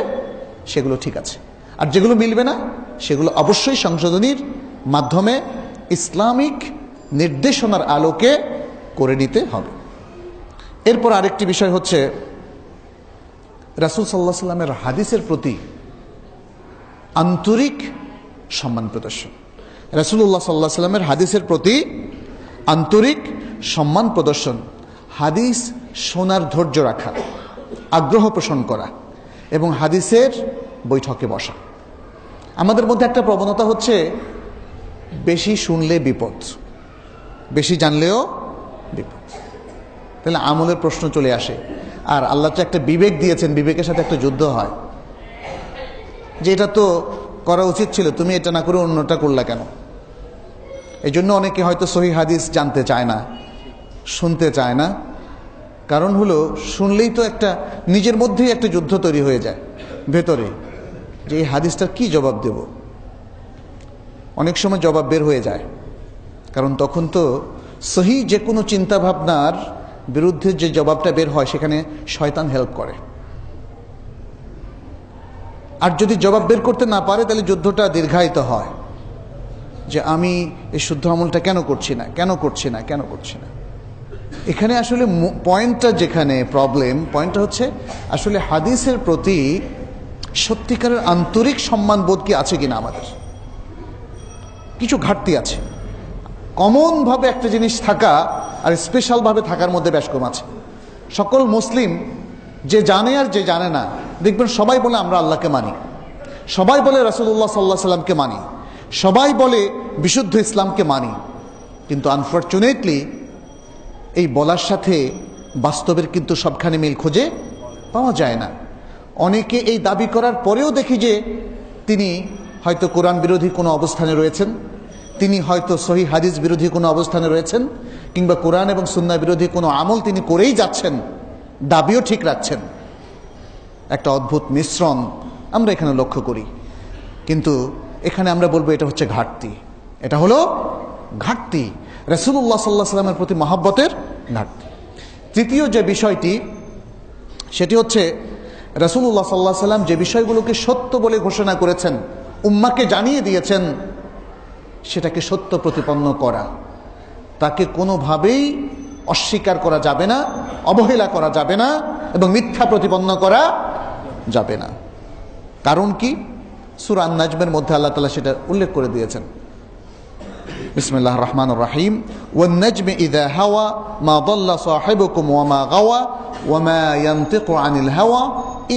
সেগুলো ঠিক আছে, আর যেগুলো মিলবে না সেগুলো অবশ্যই সংশোধনীর মাধ্যমে ইসলামিক নির্দেশনার আলোকে করে নিতে হবে। এরপর আরেকটি বিষয় হচ্ছে রাসূল সাল্লাল্লাহু আলাইহি সাল্লামের হাদিসের প্রতি আন্তরিক সম্মান প্রদর্শন। রাসূলুল্লাহ সাল্লাল্লাহু আলাইহি সাল্লামের হাদিসের প্রতি আন্তরিক সম্মান প্রদর্শন, হাদিস শোনার ধৈর্য রাখা, আগ্রহ পোষণ করা এবং হাদিসের বৈঠকে বসা। আমাদের মধ্যে একটা প্রবণতা হচ্ছে বেশি শুনলে বিপদ, বেশি জানলেও বিপদ। তাহলে আমলের প্রশ্ন চলে আসে। আর আল্লাহ তো একটা বিবেক দিয়েছেন, বিবেকের সাথে একটা যুদ্ধ হয় যে এটা তো করা উচিত ছিল, তুমি এটা না করে অন্যটা করলা কেন। এই জন্য অনেকে হয়তো সহিহ হাদিস জানতে চায় না, শুনতে চায় না। কারণ হলো শুনলেই তো একটা নিজের মধ্যেই একটা যুদ্ধ তৈরি হয়ে যায় ভেতরে, যে এই হাদিসটার কি জবাব দেব। অনেক সময় জবাব বের হয়ে যায়, কারণ তখন তো সহি যে কোনো চিন্তা ভাবনার বিরুদ্ধে যে জবাবটা বের হয় সেখানে শয়তান হেল্প করে। আর যদি জবাব বের করতে না পারে তাহলে যুদ্ধটা দীর্ঘায়িত হয়, যে আমি এই শুদ্ধ আমলটা কেন করছি না, কেন করছি না, কেন করছি না। এখানে আসলে পয়েন্টটা, যেখানে প্রবলেম, পয়েন্টটা হচ্ছে আসলে হাদিসের প্রতি সত্যিকারের আন্তরিক সম্মানবোধ কি আছে কিনা। আমাদের কিছু ঘাটতি আছে। কমনভাবে একটা জিনিস থাকা আর স্পেশালভাবে থাকার মধ্যে বেশ কম আছে। সকল মুসলিম যে জানে আর যে জানে না, দেখবেন সবাই বলে আমরা আল্লাহকে মানি, সবাই বলে রাসূলুল্লাহ সাল্লাল্লাহু আলাইহি সাল্লামকে মানি, সবাই বলে বিশুদ্ধ ইসলামকে মানি। কিন্তু আনফরচুনেটলি এই বলার সাথে বাস্তবের কিন্তু সবখানে মিল খুঁজে পাওয়া যায় না। অনেকে এই দাবি করার পরেও দেখি যে তিনি হয়তো কোরআন বিরোধী কোনো অবস্থানে রয়েছেন, তিনি হয়তো সহিহ হাদিস বিরোধী কোনো অবস্থানে রয়েছেন, কিংবা কোরআন এবং সুন্নাহ বিরোধী কোনো আমল তিনি করেই যাচ্ছেন, দাবিও ঠিক রাখছেন। একটা অদ্ভুত মিশ্রণ আমরা এখানে লক্ষ্য করি। কিন্তু এখানে আমরা বলবো এটা হচ্ছে ঘাটতি, এটা হলো ঘাটতি, রাসূলুল্লাহ সাল্লাল্লাহু আলাইহি ওয়াসাল্লামের প্রতি মহব্বতের ঘাটতি। তৃতীয় যে বিষয়টি সেটি হচ্ছে রাসূলুল্লাহ সাল্লাল্লাহু আলাইহি ওয়াসাল্লাম যে বিষয়গুলোকে সত্য বলে ঘোষণা করেছেন, উম্মাহকে জানিয়ে দিয়েছেন, সেটাকে সত্য প্রতিপন্ন করা, তাকে কোনোভাবেই অস্বীকার করা যাবে না, অবহেলা করা যাবে না এবং মিথ্যা প্রতিপন্ন করা যাবে না। কারণ কি? সূরা আন-নাজমের মধ্যে আল্লাহ তাআলা সেটা উল্লেখ করে দিয়েছেন। বিসমিল্লাহির রহমানির রহিম, ওয়ান নাজমি ইযা হাওয়া মা দাল্লা সাহিবুকুম ওয়া মা গাওয়া ওয়া মা ইয়ানতিকু আনিল হাওয়া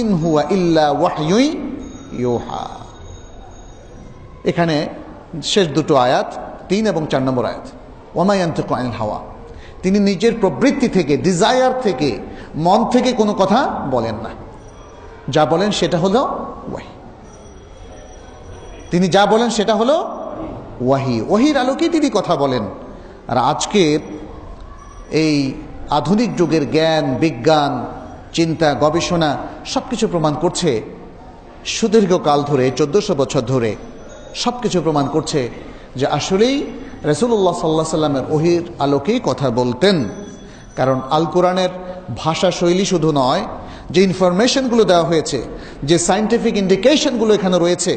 ইন হুয়া ইল্লা ওয়াহয়ুন ইউহা। এখানে শেষ দুটো আয়াত, 3 এবং 4 নম্বর আয়াত। ওয়া মা ইয়ানতিকু আনিল হাওয়া, তিনি নিজের প্রবৃত্তি থেকে, ডিজায়ার থেকে, মন থেকে কোনো কথা বলেন না, যা বলেন সেটা হলো ওয়াহি। তিনি যা বলেন সেটা হলো ওয়াহি, ওহির আলোকেই তিনি কথা বলেন। আর আজকের এই আধুনিক যুগের জ্ঞান, বিজ্ঞান, চিন্তা, গবেষণা সব কিছু প্রমাণ করছে, সুদীর্ঘকাল ধরে 1400 বছর ধরে সব কিছু প্রমাণ করছে যে আসলেই রাসূলুল্লাহ সাল্লাল্লাহু আলাইহি ওয়াসাল্লামের ওহির আলোকেই কথা বলতেন। কারণ আল কোরআনের ভাষা শৈলী শুধু নয়, যে ইনফরমেশনগুলো দেওয়া হয়েছে, যে সায়েন্টিফিক ইন্ডিকেশনগুলো এখানে রয়েছে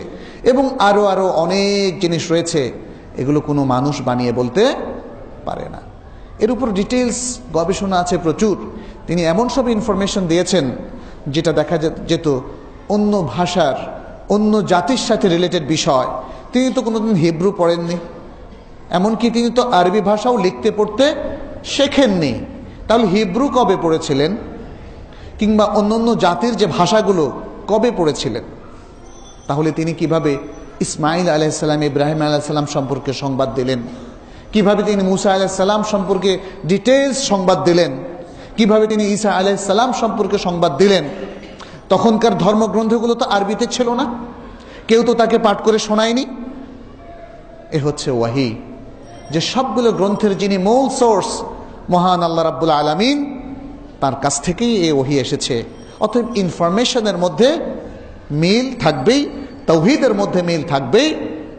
এবং আরও অনেক জিনিস রয়েছে, এগুলো কোনো মানুষ বানিয়ে বলতে পারে না। এর উপর ডিটেলস গবেষণা আছে প্রচুর। তিনি এমন সব ইনফরমেশন দিয়েছেন যেটা দেখা যেত অন্য ভাষার, অন্য জাতির সাথে রিলেটেড বিষয়। তিনি তো কোনোদিন হিব্রু পড়েননি, এমনকি তিনি তো আরবি ভাষাও লিখতে পড়তে শেখেননি। তাহলে হিব্রু কবে পড়েছিলেন? কিংবা অন্য জাতির যে ভাষাগুলো কবে পড়েছিলেন? তাহলে তিনি কিভাবে ইসমাইল আলাইহিস সালাম, ইব্রাহিম আলাইহিস সালাম সম্পর্কে সংবাদ দিলেন? কিভাবে তিনি মুসা আলাইহিস সালাম সম্পর্কে ডিটেলস সংবাদ দিলেন? কিভাবে তিনি ঈসা আলাইহিস সালাম সম্পর্কে সংবাদ দিলেন? তখনকার ধর্মগ্রন্থগুলো তো আরবিতে ছিল না, কেউ তো তাকে পাঠ করে শোনায়নি। এ হচ্ছে ওয়াহি, যে সবগুলো গ্রন্থের যিনি মূল সোর্স, মহান আল্লাহ রাব্বুল আলামিন, তার কাছ থেকেই এই ওহী এসেছে। অতএব ইনফরমেশনের মধ্যে মিল থাকবেই, তাওহীদের মধ্যে মিল থাকবেই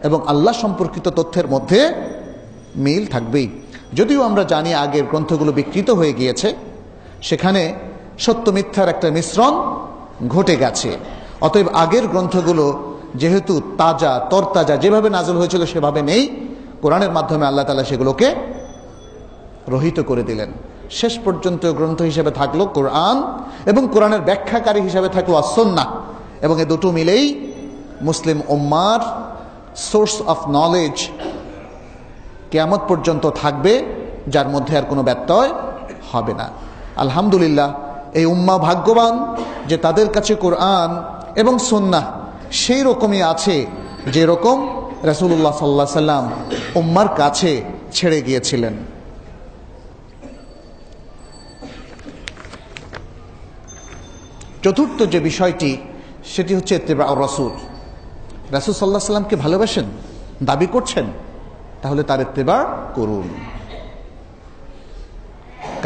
এবং আল্লাহ সম্পর্কিত তথ্যের মধ্যে মিল থাকবেই। যদিও আমরা জানি আগের গ্রন্থগুলো বিকৃত হয়ে গিয়েছে, সেখানে সত্য মিথ্যার একটা মিশ্রণ ঘটে গেছে। অতএব আগের গ্রন্থগুলো যেহেতু তাজা, তরতাজা, যেভাবে নাযিল হয়েছিল সেভাবে নেই, কোরআনের মাধ্যমে আল্লাহ তাআলা সেগুলোকে রহিত করে দিলেন। শেষ পর্যন্ত গ্রন্থ হিসেবে থাকলো কোরআন এবং কোরআনের ব্যাখ্যাকারী হিসেবে থাকলো আস-সুন্নাহ, এবং এই দুটো মিলেই মুসলিম উম্মার সোর্স অফ নলেজ কিয়ামত পর্যন্ত থাকবে, যার মধ্যে আর কোনো ব্যত্যয় হবে না। আলহামদুলিল্লাহ, এই উম্মা ভাগ্যবান যে তাদের কাছে কোরআন এবং সুন্নাহ সেই রকমই আছে যেরকম রাসূলুল্লাহ সাল্লাল্লাহু আলাইহি সাল্লাম উম্মার কাছে ছেড়ে গিয়েছিলেন। চতুর্থ যে বিষয়টি সেটি হচ্ছে ইত্তিবাউর রাসূল। রাসূল সাল্লাল্লাহু আলাইহি সাল্লামকে ভালোবাসেন, দাবি করছেন, তাহলে তার ইত্তিবা করুন।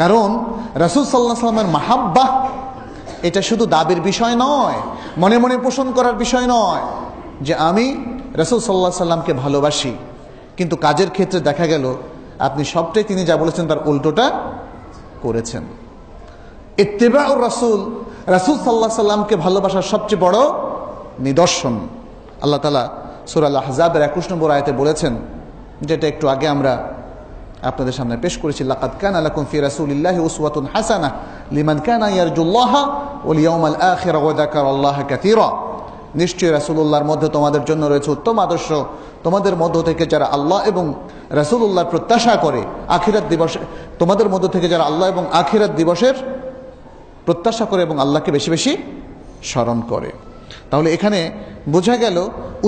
কারণ রাসূল সাল্লাল্লাহু আলাইহি সাল্লামের মাহাব্বাহ এটা শুধু দাবির বিষয় নয়, মনে মনে পোষণ করার বিষয় নয় যে আমি রাসূল সাল্লাল্লাহু আলাইহি সাল্লামকে ভালোবাসি, কিন্তু কাজের ক্ষেত্রে দেখা গেল আপনি সবটাই তিনি যা বলেছেন তার উল্টোটা করেছেন। ইত্তিবাউর রাসূল, রাসূল সাল্লাল্লাহু আলাইহি সাল্লামকে ভালোবাসার সবচেয়ে বড় নিদর্শন। আল্লাহ তাআলা সূরা আল আহজাবের 21 নম্বর আয়াতে বলেছেন, যেটা একটু আগে আমরা আপনাদের সামনে পেশ করেছি, লাকাদ কানা লাকুম ফি রাসূলিল্লাহি উসওয়াতুন হাসানাহ লিমান কানা ইয়ারজুল্লাহা ওয়াল ইয়াউমাল আখির ওয়া যাকারাল্লাহা কাসীরা। নিশ্চয়ই রাসূলুল্লাহর মধ্যে তোমাদের জন্য রয়েছে উত্তম আদর্শ, তোমাদের মধ্য থেকে যারা আল্লাহ এবং রাসূলুল্লাহর প্রত্যাশা করে, আখিরাত দিবসে, তোমাদের মধ্য থেকে যারা আল্লাহ এবং আখিরাত দিবসের প্রত্যাশা করে এবং আল্লাহকে বেশি বেশি স্মরণ করে। তাহলে এখানে বোঝা গেল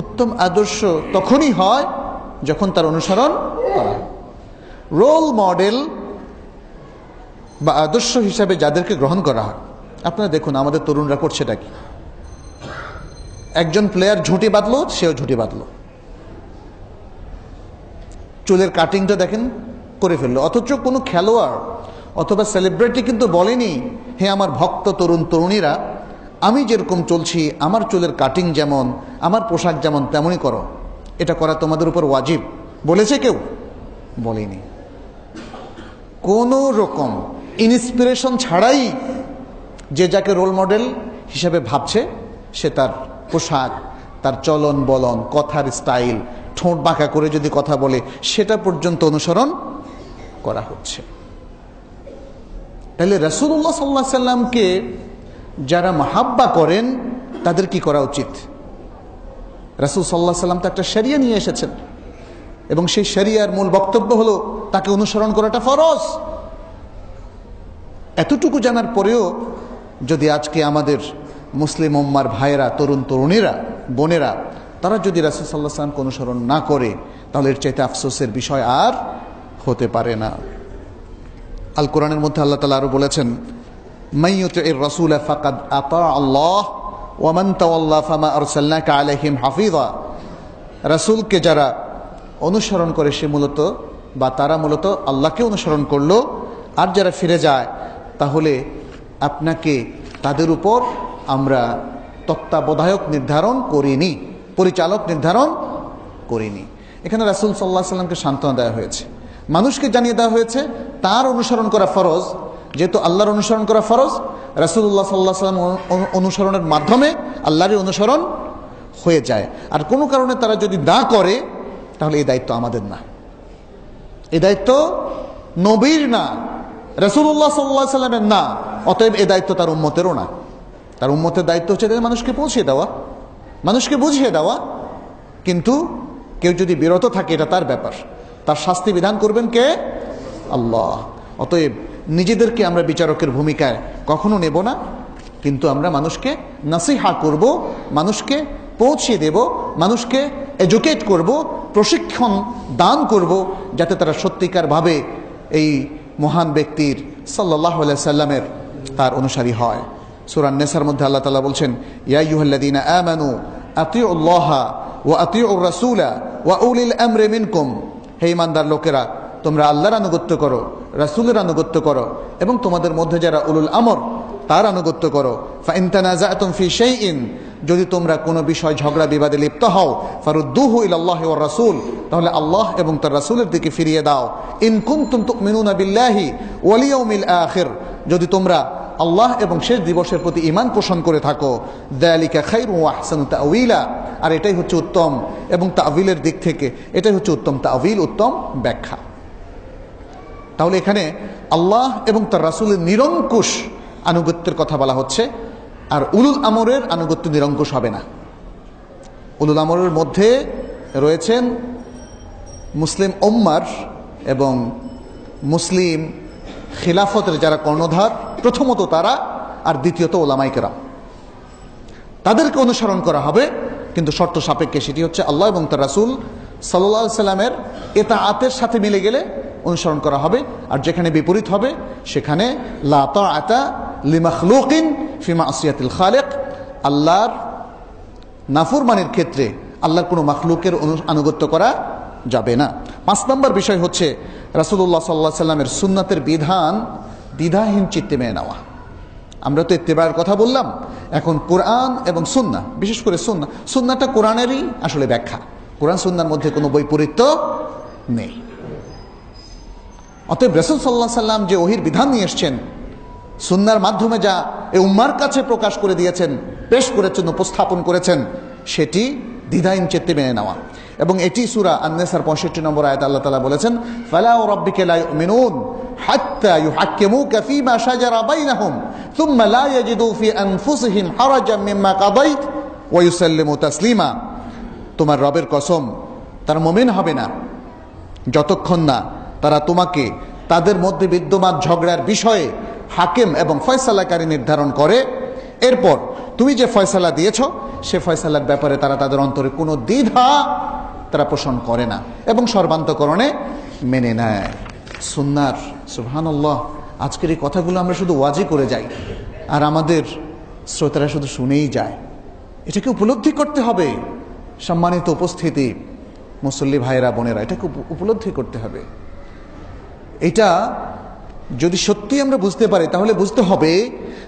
উত্তম আদর্শ তখনই হয় যখন তার অনুসরণ করা হয়। রোল মডেল বা আদর্শ হিসাবে যাদেরকে গ্রহণ করা হয়, আপনারা দেখুন আমাদের তরুণরা করছেটা কি। একজন প্লেয়ার ঝুঁটি বাঁধলো, সেও ঝুঁটি বাঁধলো, চুলের কাটিংটা দেখেন করে ফেললো, অথচ কোনো খেলোয়াড় অথবা সেলিব্রিটি কিন্তু বলেনি, হে আমার ভক্ত তরুণ তরুণীরা, আমি যেরকম চলছি, আমার চুলের কাটিং যেমন, আমার পোশাক যেমন, তেমনই করো। এটা করা তোমাদের উপর ওয়াজিব বলেছে কেউ? বলেনি। কোনো রকম ইন্সপিরেশন ছাড়াই যে যাকে রোল মডেল হিসেবে ভাবছে, সে তার পোশাক, তার চলন বলন, কথার স্টাইল, ঠোঁট বাঁকা করে যদি কথা বলে, সেটা পর্যন্ত অনুসরণ করা হচ্ছে। তাহলে রাসূলুল্লাহ সাল্লাল্লাহু আলাইহি সাল্লামকে যারা মাহাব্বা করেন তাদের কি করা উচিত? রাসূল সাল্লাল্লাহু আলাইহি সাল্লাম তো একটা শরিয়া নিয়ে এসেছেন, এবং সেই শরিয়ার মূল বক্তব্য হলো তাকে অনুসরণ করাটা ফরজ। এতটুকু জানার পরেও যদি আজকে আমাদের মুসলিম উম্মার ভাইয়েরা, তরুণ তরুণীরা, বোনেরা, তারা যদি রাসূল সাল্লাল্লাহু আলাইহি সাল্লামকে অনুসরণ না করে, তাহলে এর চাইতে আফসোসের বিষয় আর হতে পারে না। আল কোরআনের মধ্যে আল্লাহ তাআলা আরো বলেছেন, মাইয়ুতির রাসূলা ফাকাদ আতা আল্লাহ ওয়া মান তাওয়াল্লা ফামা আরসালনাকা আলাইহিম হাফিযা। রাসূলকে যারা অনুসরণ করে তারা মূলত আল্লাহকে অনুসরণ করলো, আর যারা ফিরে যায় তাহলে আপনাকে তাদের উপর আমরা তত্ত্বাবধায়ক নির্ধারণ করিনি, পরিচালক নির্ধারণ করিনি। এখানে রাসূল সাল্লাল্লাহু আলাইহি সাল্লামকে সান্ত্বনা দেওয়া হয়েছে, মানুষকে জানিয়ে দেওয়া হয়েছে তার অনুসরণ করা ফরজ। যেহেতু আল্লাহর অনুসরণ করা ফরজ, রাসূলুল্লাহ সাল্লাল্লাহু আলাইহি সাল্লাম অনুসরণের মাধ্যমে আল্লাহরই অনুসরণ হয়ে যায়। আর কোনো কারণে তারা যদি না করে, তাহলে এই দায়িত্ব আমাদের না, এই দায়িত্ব নবীর না, রাসূলুল্লাহ সাল্লাল্লাহু আলাইহি সাল্লামের না। অতএব এই দায়িত্ব তার উম্মতেরও না। তার উম্মতের দায়িত্ব হচ্ছে মানুষকে পৌঁছে দেওয়া, মানুষকে বুঝিয়ে দেওয়া। কিন্তু কেউ যদি বিরত থাকে, এটা তার ব্যাপার, তার শাস্তি বিধান করবেন কে? আল্লাহ। অতএব নিজেদেরকে আমরা বিচারকের ভূমিকায় কখনো নেব না, কিন্তু আমরা মানুষকে নাসিহা করব, মানুষকে পৌঁছে দেব, মানুষকে এডুকেট করব, প্রশিক্ষণ দান করব, যাতে তারা সত্যিকারভাবে এই মহান ব্যক্তির সাল্লাল্লাহু আলাইহি সাল্লামের তার অনুসারী হয়। সূরা আন-নিসার মধ্যে আল্লাহ তাআলা বলছেন, ইয়া আইয়ুহাল্লাযীনা আমানু আতিউল্লাহা ওয়া আতিউর রাসূলা ওয়া উলিল আমরি মিনকুম। হে ঈমানদার লোকেরা, তোমরা আল্লাহর আনুগত্য করো, রাসূলের আনুগত্য করো, এবং তোমাদের মধ্যে যারা উলুল আমর তার আনুগত্য করো। ফাইন তানাযাতুম ফি শাইইন, যদি তোমরা কোনো বিষয় ঝগড়া বিবাদে লিপ্ত হও, ফারুদ্দুহু ইলাল্লাহি ওয়ার রাসূল, তাহলে আল্লাহ এবং তার রাসূলের দিকে ফিরিয়ে দাও। ইন কুনতুম তুমিনুনা বিল্লাহি ওয়াল ইয়াউমিল আখির, যদি তোমরা আল্লাহ এবং শেষ দিবসের প্রতি ঈমান পোষণ করে থাকো। যালিকা খায়রুন ওয়া আহসানু তা'ওয়িলা, আর এটাই হচ্ছে উত্তম, এবং তা'ওয়িলের দিক থেকে এটাই হচ্ছে উত্তম তা'ওয়িল, উত্তম ব্যাখ্যা। তাহলে এখানে আল্লাহ এবং তার রাসূলের নিরঙ্কুশ আনুগত্যের কথা বলা হচ্ছে, আর উলুল আমরের আনুগত্য নিরঙ্কুশ হবে না। উলুল আমরের মধ্যে রয়েছেন মুসলিম উম্মার এবং মুসলিম খিলাফতের যারা কর্ণধার, প্রথমত তারা, আর দ্বিতীয়ত উলামায়ে কেরাম। তাদেরকে অনুসরণ করা হবে, কিন্তু শর্ত সাপেক্ষে। সেটি হচ্ছে আল্লাহ এবং তার রাসূল সাল্লাল্লাহু আলাইহি সাল্লামের ইতাআতের সাথে মিলে গেলে অনুসরণ করা হবে, আর যেখানে বিপরীত হবে সেখানে লা তাআতা লিমাখলুকিন ফি মাসিয়াতিল খালিক, আল্লাহর নাফরমানির ক্ষেত্রে আল্লাহর কোনো মাখলুকের আনুগত্য করা যাবে না। 5 নম্বর বিষয় হচ্ছে রাসূলুল্লাহ সাল্লাল্লাহু আলাইহি সাল্লামের সুন্নাতের বিধান দ্বিধাহীন চিত্তে মেনে নেওয়া। আমরা তো ইত্তেবার কথা বললাম, এখন কোরআন এবং সুন্নাহ, বিশেষ করে সুন্নাহটা কোরআনেরই আসলে ব্যাখ্যা। কোরআন সুন্নাহর মধ্যে কোনো বৈপরীত্য নেই। অতএব রাসূল সাল্লাল্লাহু আলাইহি সাল্লাম যে ওহীর বিধান নিয়ে এসেছেন, সুন্নাহর মাধ্যমে যা এই উম্মার কাছে প্রকাশ করে দিয়েছেন, পেশ করেছেন, উপস্থাপন করেছেন, সেটি দ্বিধাহীন চিত্তে মেনে নেওয়া। এবং এটি সূরা আন-নিসার 65 নম্বর আয়াত আল্লাহ তাআলা বলেছেন, ফালা রাব্বিকা লা ইউমিনুন হাত্তা ইউহাক্কিমুকা ফীমা শাজারা বাইনাহুম থুম্মা লা ইয়াজিদু ফি আনফুসিহিম হারাজাম মিম্মা কাদাইত ওয়া ইউসাল্লিমু তাসলিমা। তোমার রবের কসম, তারা মুমিন হবে না যতক্ষণ না তারা তোমাকে তাদের মধ্যে বিদ্যমান ঝগড়ার বিষয়ে হাকিম এবং ফয়সালাকারী নির্ধারণ করে, এরপর তুমি যে ফয়সালা দিয়েছ সে ফয়সালার ব্যাপারে তারা তাদের অন্তরে কোনো দ্বিধা তারা পোষণ করে না এবং সর্বান্তকরণে মেনে নেয়। সুন্নাহর, সুবহানাল্লাহ, আজকের এই কথাগুলো আমরা শুধু ওয়াজি করে যাই, আর আমাদের শ্রোতারা শুধু শুনেই যায়। এটাকে উপলব্ধি করতে হবে। সম্মানিত উপস্থিতি, মুসল্লি ভাইয়েরা, বোনেরা, এটাকে উপলব্ধি করতে হবে। এটা যদি সত্যি আমরা বুঝতে পারি, তাহলে বুঝতে হবে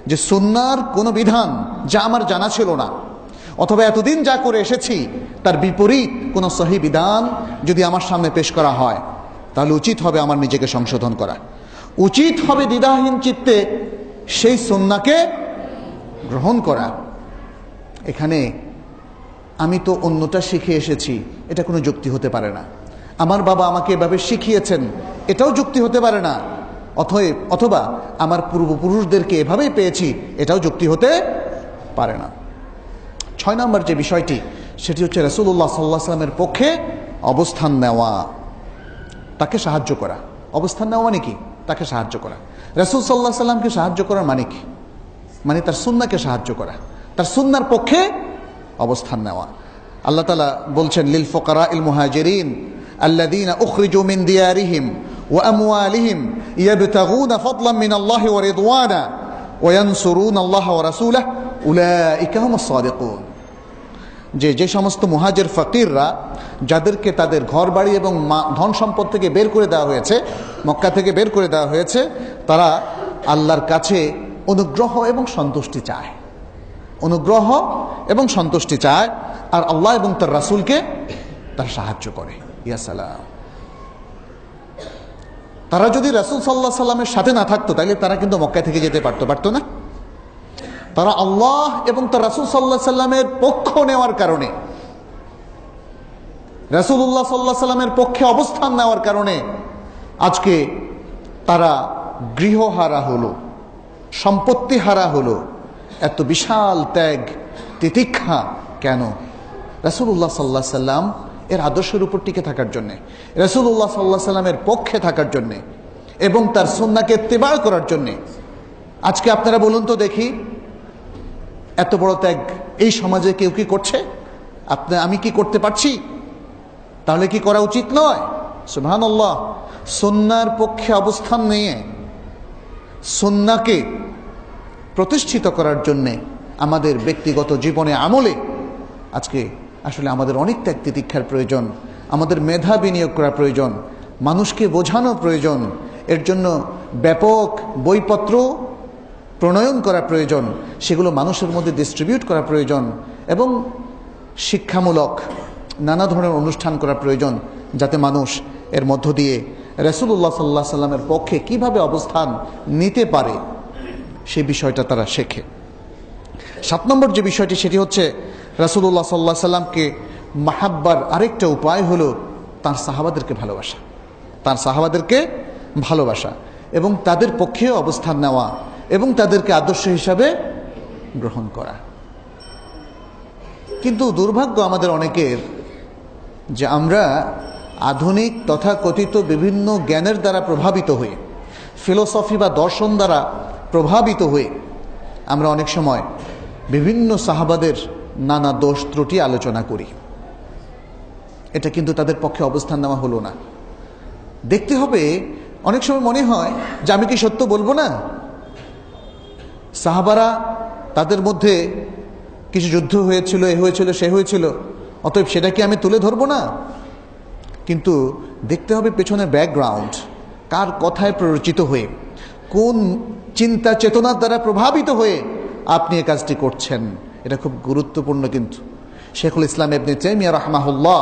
যে সুন্নার কোনো বিধান যা আমার জানা ছিল না, অথবা এতদিন যা করে এসেছি তার বিপরীত কোনো সহি বিধান যদি আমার সামনে পেশ করা হয়, তাহলে উচিত হবে আমার নিজেকে সংশোধন করা, উচিত হবে দ্বিধাহীন চিত্তে সেই সুন্নাকে গ্রহণ করা। এখানে আমি তো অন্যটা শিখে এসেছি, এটা কোনো যুক্তি হতে পারে না। আমার বাবা আমাকে এভাবে শিখিয়েছেন, এটাও যুক্তি হতে পারে না। অথবা আমার পূর্বপুরুষদেরকে এভাবেই পেয়েছি, এটাও যুক্তি হতে পারে না। 6 নম্বর যে বিষয়টি, সেটি হচ্ছে রাসূলুল্লাহ সাল্লাল্লাহু আলাইহি ওয়াসাল্লামের পক্ষে অবস্থান নেওয়া, তাকে সাহায্য করা। অবস্থান নেওয়া মানে কি? তাকে সাহায্য করা। রাসূল সাল্লাল্লাহু আলাইহি ওয়াসাল্লামকে সাহায্য করার মানে কি? মানে তার সুন্নাহকে সাহায্য করা, তার সুন্নাহর পক্ষে অবস্থান নেওয়া। আল্লাহ তাআলা বলছেন, লিল ফুকারাইল মুহাজিরিন আল্লাযীনা উখরিজু মিন দিয়ারিহিম ওয়া আমওয়ালিহিম ইয়াবতাগুনা ফাদলান মিনাল্লাহি ওয়া রিদওয়ানা ওয়া ইয়ানসুরুনা আল্লাহ ওয়া রাসূলাহু উলাইকা হুমুস সাদিকুন। যে সমস্ত মুহাজির ফকিররা, যাদেরকে তাদের ঘর বাড়ি এবং ধন সম্পদ থেকে বের করে দেওয়া হয়েছে, মক্কা থেকে বের করে দেওয়া হয়েছে, তারা আল্লাহর কাছে অনুগ্রহ এবং সন্তুষ্টি চায়, অনুগ্রহ এবং সন্তুষ্টি চায়, আর আল্লাহ এবং তার রাসূলকে তারা সাহায্য করে। ইয়া সালাম। তারা যদি রাসূল সাল্লাল্লাহু আলাইহি সাল্লামের সাথে না থাকতো, তাহলে তারা কিন্তু মক্কা থেকে যেতে পারতো না। তারা আল্লাহ এবং তার রাসূল সাল্লাল্লাহু আলাইহি সাল্লামের পক্ষ নেওয়ার কারণে, রাসূলুল্লাহ সাল্লাল্লাহু আলাইহি সাল্লামের পক্ষে অবস্থান নেওয়ার কারণে আজকে তারা গৃহহারা হলো, সম্পত্তি হারা হলো। এত বিশাল ত্যাগ তিতিক্ষা কেন? রাসূলুল্লাহ সাল্লাল্লাহু আলাইহি সাল্লাম এর আদর্শের উপর টিকে থাকার জন্যে, রাসূলুল্লাহ সাল্লাল্লাহু আলাইহি সাল্লামের পক্ষে থাকার জন্যে এবং তার সুন্নাহকে ইত্তিবা করার জন্যে। আজকে আপনারা বলুন তো দেখি, এত বড় ত্যাগ এই সমাজে কেউ কি করছে? আমি কি করতে পারছি? তাহলে কি করা উচিত নয়? সুবহানাল্লাহ। সুন্নাহর পক্ষে অবস্থান নিয়ে সুন্নাহকে প্রতিষ্ঠিত করার জন্যে আমাদের ব্যক্তিগত জীবনে আমলে আজকে আসলে আমাদের অনেক ত্যাগ তিতিক্ষার প্রয়োজন, আমাদের মেধা বিনিয়োগ করা প্রয়োজন, মানুষকে বোঝানো প্রয়োজন, এর জন্য ব্যাপক বইপত্র প্রণয়ন করা প্রয়োজন, সেগুলো মানুষের মধ্যে ডিস্ট্রিবিউট করা প্রয়োজন, এবং শিক্ষামূলক নানা ধরনের অনুষ্ঠান করা প্রয়োজন, যাতে মানুষ এর মধ্য দিয়ে রাসূলুল্লাহ সাল্লাল্লাহু আলাইহি সাল্লামের পক্ষে কিভাবে অবস্থান নিতে পারে সেই বিষয়টা তারা শেখে। 7 নম্বর যে বিষয়টি, সেটি হচ্ছে রাসূলুল্লাহ সাল্লাল্লাহু আলাইহি সাল্লামকে মাহাব্বার আরেকটা উপায় হলো তার সাহাবাদেরকে ভালোবাসা, তার সাহাবাদেরকে ভালোবাসা এবং তাদের পক্ষে অবস্থান নেওয়া এবং তাদেরকে আদর্শ হিসাবে গ্রহণ করা। কিন্তু দুর্ভাগ্য আমাদের অনেকের যে আমরা আধুনিক তথাকথিত বিভিন্ন জ্ঞানের দ্বারা প্রভাবিত হয়ে, ফিলোসফি বা দর্শন দ্বারা প্রভাবিত হয়ে আমরা অনেক সময় বিভিন্ন সাহাবাদের নানা দোষ ত্রুটি আলোচনা করি। এটা কিন্তু তাদের পক্ষে অবস্থান নেওয়া হলো না। দেখতে হবে, অনেক সময় মনে হয় যে আমি কি সত্য বলবো না? সাহাবারা, তাদের মধ্যে কিছু যুদ্ধ হয়েছিল, এ হয়েছিল, সে হয়েছিল, অতএব সেটা কি আমি তুলে ধরবো না? কিন্তু দেখতে হবে পেছনের ব্যাকগ্রাউন্ড, কার কথায় প্ররোচিত হয়ে, কোন চিন্তা চেতনার দ্বারা প্রভাবিত হয়ে আপনি এই কাজটি করছেন। এটা খুব গুরুত্বপূর্ণ। কিন্তু শেখুল ইসলাম ইবনে তাইমিয়া রাহমাহুল্লাহ,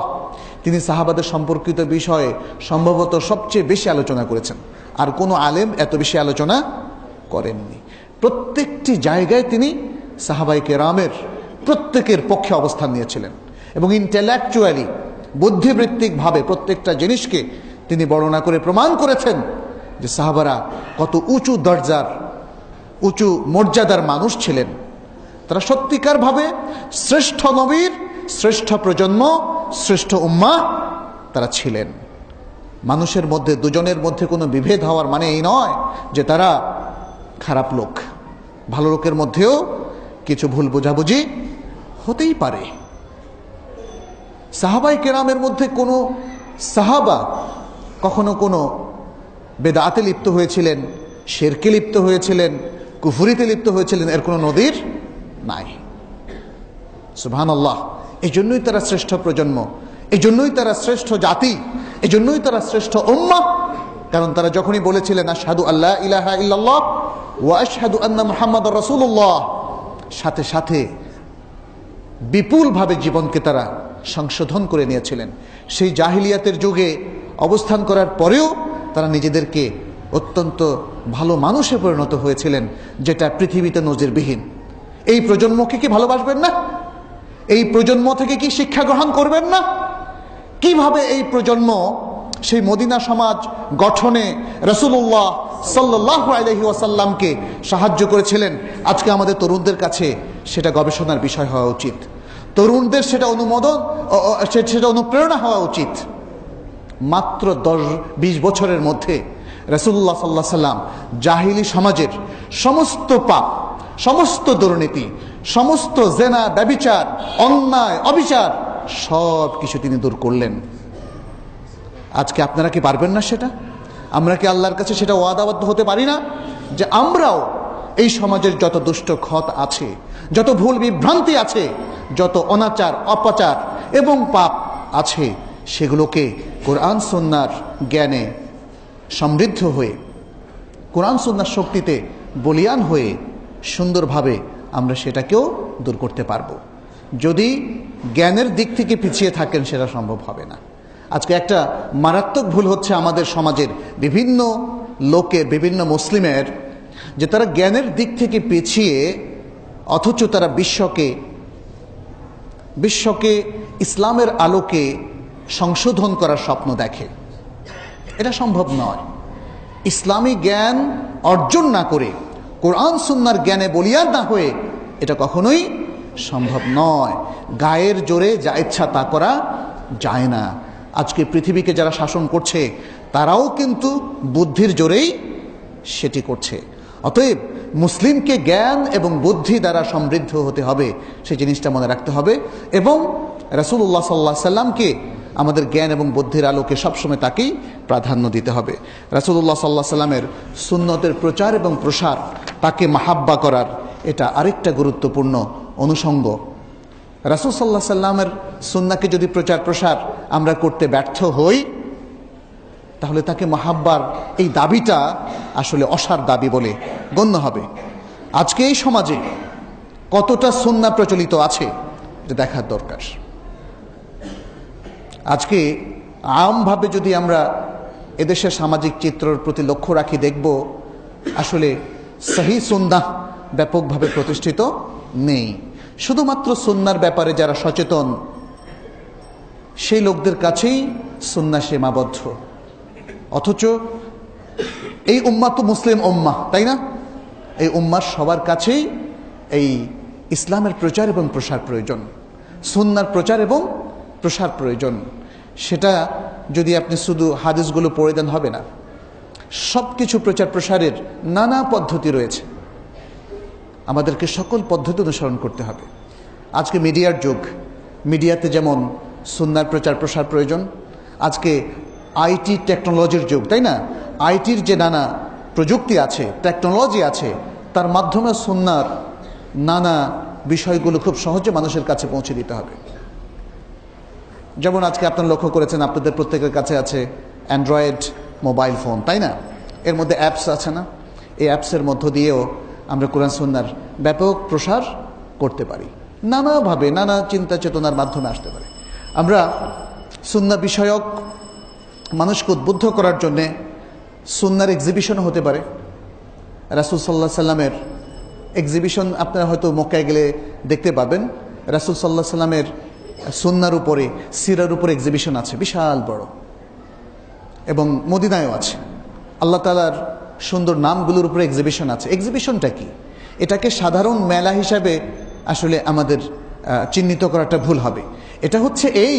তিনি সাহাবাদের সম্পর্কিত বিষয়ে সম্ভবত সবচেয়ে বেশি আলোচনা করেছেন, আর কোনো আলেম এত বেশি আলোচনা করেননি। প্রত্যেকটি জায়গায় তিনি সাহাবায়ে কেরামের প্রত্যেকের পক্ষে অবস্থান নিয়েছিলেন এবং ইন্টেলেকচুয়ালি, বুদ্ধিবৃত্তিকভাবে প্রত্যেকটা জিনিসকে তিনি বর্ণনা করে প্রমাণ করেছেন যে সাহাবারা কত উঁচু দরজার, উঁচু মর্যাদার মানুষ ছিলেন। তারা সত্যিকারভাবে শ্রেষ্ঠ নবীর শ্রেষ্ঠ প্রজন্ম, শ্রেষ্ঠ উম্মাহ তারা ছিলেন। মানুষের মধ্যে, দুজনের মধ্যে কোনো বিভেদ হওয়ার মানে এই নয় যে তারা খারাপ লোক। ভালো লোকের মধ্যেও কিছু ভুল বোঝাবুঝি হতেই পারে। সাহাবায়ে কেরামের মধ্যে কোনো সাহাবা কখনো কোনো বেদাতে লিপ্ত হয়েছিলেন, শিরকে লিপ্ত হয়েছিলেন, কুফরিতে লিপ্ত হয়েছিলেন, এর কোনো নজির নাই। সুবহানাল্লাহ। এই জন্যই তারা শ্রেষ্ঠ প্রজন্ম, এই জন্যই তারা শ্রেষ্ঠ জাতি, এই জন্যই তারা শ্রেষ্ঠ উম্মাহ। কারণ তারা যখনই বলেছিলেন আশহাদু আল্লা ইলাহা ইল্লাল্লাহ ওয়া আশহাদু আন্না মুহাম্মাদুর রাসূলুল্লাহ, সাথে সাথে বিপুলভাবে জীবনকে তারা সংশোধন করে নিয়েছিলেন। সেই জাহিলিয়াতের যুগে অবস্থান করার পরেও তারা নিজেদেরকে অত্যন্ত ভালো মানুষে পরিণত হয়েছিলেন, যেটা পৃথিবীতে নজিরবিহীন। এই প্রজন্মকে কি ভালোবাসবেন না? এই প্রজন্ম থেকে কি শিক্ষা গ্রহণ করবেন না? কিভাবে এই প্রজন্ম সেই মদিনা সমাজ গঠনে রাসূলুল্লাহ সাল্লাল্লাহু আলাইহি ওয়াসাল্লামকে সাহায্য করেছিলেন, আজকে আমাদের তরুণদের কাছে সেটা গবেষণার বিষয় হওয়া উচিত। তরুণদের সেটা অনুপ্রেরণা হওয়া উচিত। মাত্র 10-20 বছরের মধ্যে রাসূলুল্লাহ সাল্লাল্লাহু আলাইহি ওয়াসাল্লাম জাহিলি সমাজের সমস্ত পাপ, সমস্ত দুর্নীতি, সমস্ত জেনা, ব্যভিচার, অন্যায়, অবিচার সব কিছু তিনি দূর করলেন। আজকে আপনারা কি পারবেন না সেটা? আমরা কি আল্লাহর কাছে সেটা ওয়াদাবদ্ধ হতে পারি না যে আমরাও এই সমাজের যত দুষ্ট খত আছে, যত ভুল বিভ্রান্তি আছে, যত অনাচার, অপাচার এবং পাপ আছে, সেগুলোকে কোরআন সুন্নাহর জ্ঞানে সমৃদ্ধ হয়ে, কোরআন সুন্নাহর শক্তিতে বলীয়ান হয়ে সুন্দরভাবে আমরা সেটাকেও দূর করতে পারবো। যদি জ্ঞানের দিক থেকে পিছিয়ে থাকেন সেটা সম্ভব হবে না। আজকে একটা মারাত্মক ভুল হচ্ছে আমাদের সমাজের বিভিন্ন লোকের, বিভিন্ন মুসলিমের, যে তারা জ্ঞানের দিক থেকে পিছিয়ে অথচ তারা বিশ্বকে ইসলামের আলোকে সংশোধন করার স্বপ্ন দেখে। এটা সম্ভব নয়। ইসলামী জ্ঞান অর্জন না করে, কোরআন সুন্নাহর জ্ঞানে বলিয়ান না হয়ে এটা কখনোই সম্ভব নয়। গায়ের জোরে যা ইচ্ছা তা করা যায় না। আজকে পৃথিবীকে যারা শাসন করছে তারাও কিন্তু বুদ্ধির জোরেই সেটি করছে। অতএব মুসলিমকে জ্ঞান এবং বুদ্ধি দ্বারা সমৃদ্ধ হতে হবে, সেই জিনিসটা মনে রাখতে হবে। এবং রাসূলুল্লাহ সাল্লাল্লাহু আলাইহি সাল্লামকে আমাদের জ্ঞান এবং বুদ্ধির আলোকে সবসময় তাকেই প্রাধান্য দিতে হবে। রাসূলুল্লাহ সাল্লাল্লাহু আলাইহি সাল্লামের সুন্নতের প্রচার এবং প্রসার, তাকে মাহাব্বা করার, এটা আরেকটা গুরুত্বপূর্ণ অনুষঙ্গ। রাসূল সাল্লাল্লাহু আলাইহি সাল্লামের সুন্নাহকে যদি প্রচার প্রসার আমরা করতে ব্যর্থ হই, তাহলে তাকে মাহাব্বার এই দাবিটা আসলে অসার দাবি বলে গণ্য হবে। আজকে এই সমাজে কতটা সুন্নাহ প্রচলিত আছে এটা দেখার দরকার। আজকে আমভাবে যদি আমরা এদেশের সামাজিক চিত্রের প্রতি লক্ষ্য রাখি, দেখব আসলে সহি সুন্নাহ ব্যাপকভাবে প্রতিষ্ঠিত নেই। শুধুমাত্র সুন্নাহর ব্যাপারে যারা সচেতন সেই লোকদের কাছেই সুন্নাহ সীমাবদ্ধ। অথচ এই উম্মাহ তো মুসলিম উম্মাহ, তাই না? এই উম্মার সবার কাছেই এই ইসলামের প্রচার এবং প্রসার প্রয়োজন, সুন্নাহর প্রচার এবং প্রসার প্রয়োজন। সেটা যদি আপনি শুধু হাদিসগুলো পড়ে দেন হবে না। সব কিছু প্রচার প্রসারের নানা পদ্ধতি রয়েছে, আমাদেরকে সকল পদ্ধতি অনুসরণ করতে হবে। আজকে মিডিয়ার যুগ, মিডিয়াতে যেমন সুন্নাহর প্রচার প্রসার প্রয়োজন, আজকে আইটি টেকনোলজির যুগ, তাই না? আইটির যে নানা প্রযুক্তি আছে, টেকনোলজি আছে, তার মাধ্যমে সুন্নাহর নানা বিষয়গুলো খুব সহজে মানুষের কাছে পৌঁছে দিতে হবে। যেমন আজকে আপনারা লক্ষ্য করেছেন, আপনাদের প্রত্যেকের কাছে আছে অ্যান্ড্রয়েড মোবাইল ফোন, তাই না? এর মধ্যে অ্যাপস আছে না? এই অ্যাপসের মধ্য দিয়েও আমরা কোরআন সুন্নাহর ব্যাপক প্রসার করতে পারি, নানাভাবে নানা চিন্তা চেতনার মাধ্যমে আসতে পারে। আমরা সুন্নাহ বিষয়ক মানুষকে উদ্বুদ্ধ করার জন্যে সুন্নাহর এক্সিবিশনও হতে পারে। রাসূল সাল্লাল্লাহু আলাইহি সাল্লামের এক্সিবিশন আপনারা হয়তো মক্কায় গেলে দেখতে পাবেন। রাসূল সাল্লাল্লাহু আলাইহি সাল্লামের সুন্নাহর উপরে, সিরার উপরে এক্সিবিশন আছে বিশাল বড়, এবং মদিনায়ও আছে। আল্লাহ তাআলার সুন্দর নামগুলোর উপরে এক্সিবিশন আছে। এক্সিবিশনটা কি? এটাকে সাধারণ মেলা হিসাবে আসলে আমাদের চিহ্নিত করাটা ভুল হবে। এটা হচ্ছে এই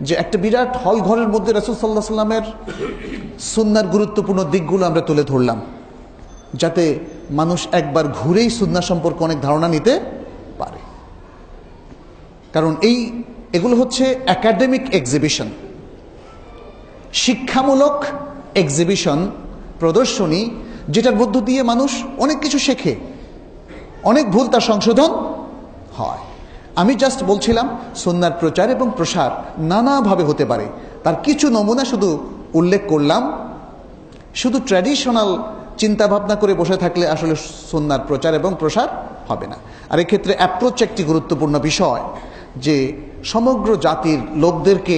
যে একটা বিরাট হল ঘরের মধ্যে রাসূল সাল্লাল্লাহু আলাইহি সাল্লামের সুন্নাহর গুরুত্বপূর্ণ দিকগুলো আমরা তুলে ধরলাম, যাতে মানুষ একবার ঘুরেই সুন্নাহ সম্পর্কে অনেক ধারণা নিতে পারে। কারণ এগুলো হচ্ছে একাডেমিক এক্সিবিশন, শিক্ষামূলক এক্সিবিশন, প্রদর্শনী, যেটার মধ্য দিয়ে মানুষ অনেক কিছু শেখে, অনেক ভুল তার সংশোধন হয়। আমি জাস্ট বলছিলাম সুন্নাহর প্রচার এবং প্রসার নানাভাবে হতে পারে, তার কিছু নমুনা শুধু উল্লেখ করলাম। শুধু ট্র্যাডিশনাল চিন্তা ভাবনা করে বসে থাকলে আসলে সুন্নাহর প্রচার এবং প্রসার হবে না। আর এক্ষেত্রে অ্যাপ্রোচ একটি গুরুত্বপূর্ণ বিষয়, যে সমগ্র জাতির লোকদেরকে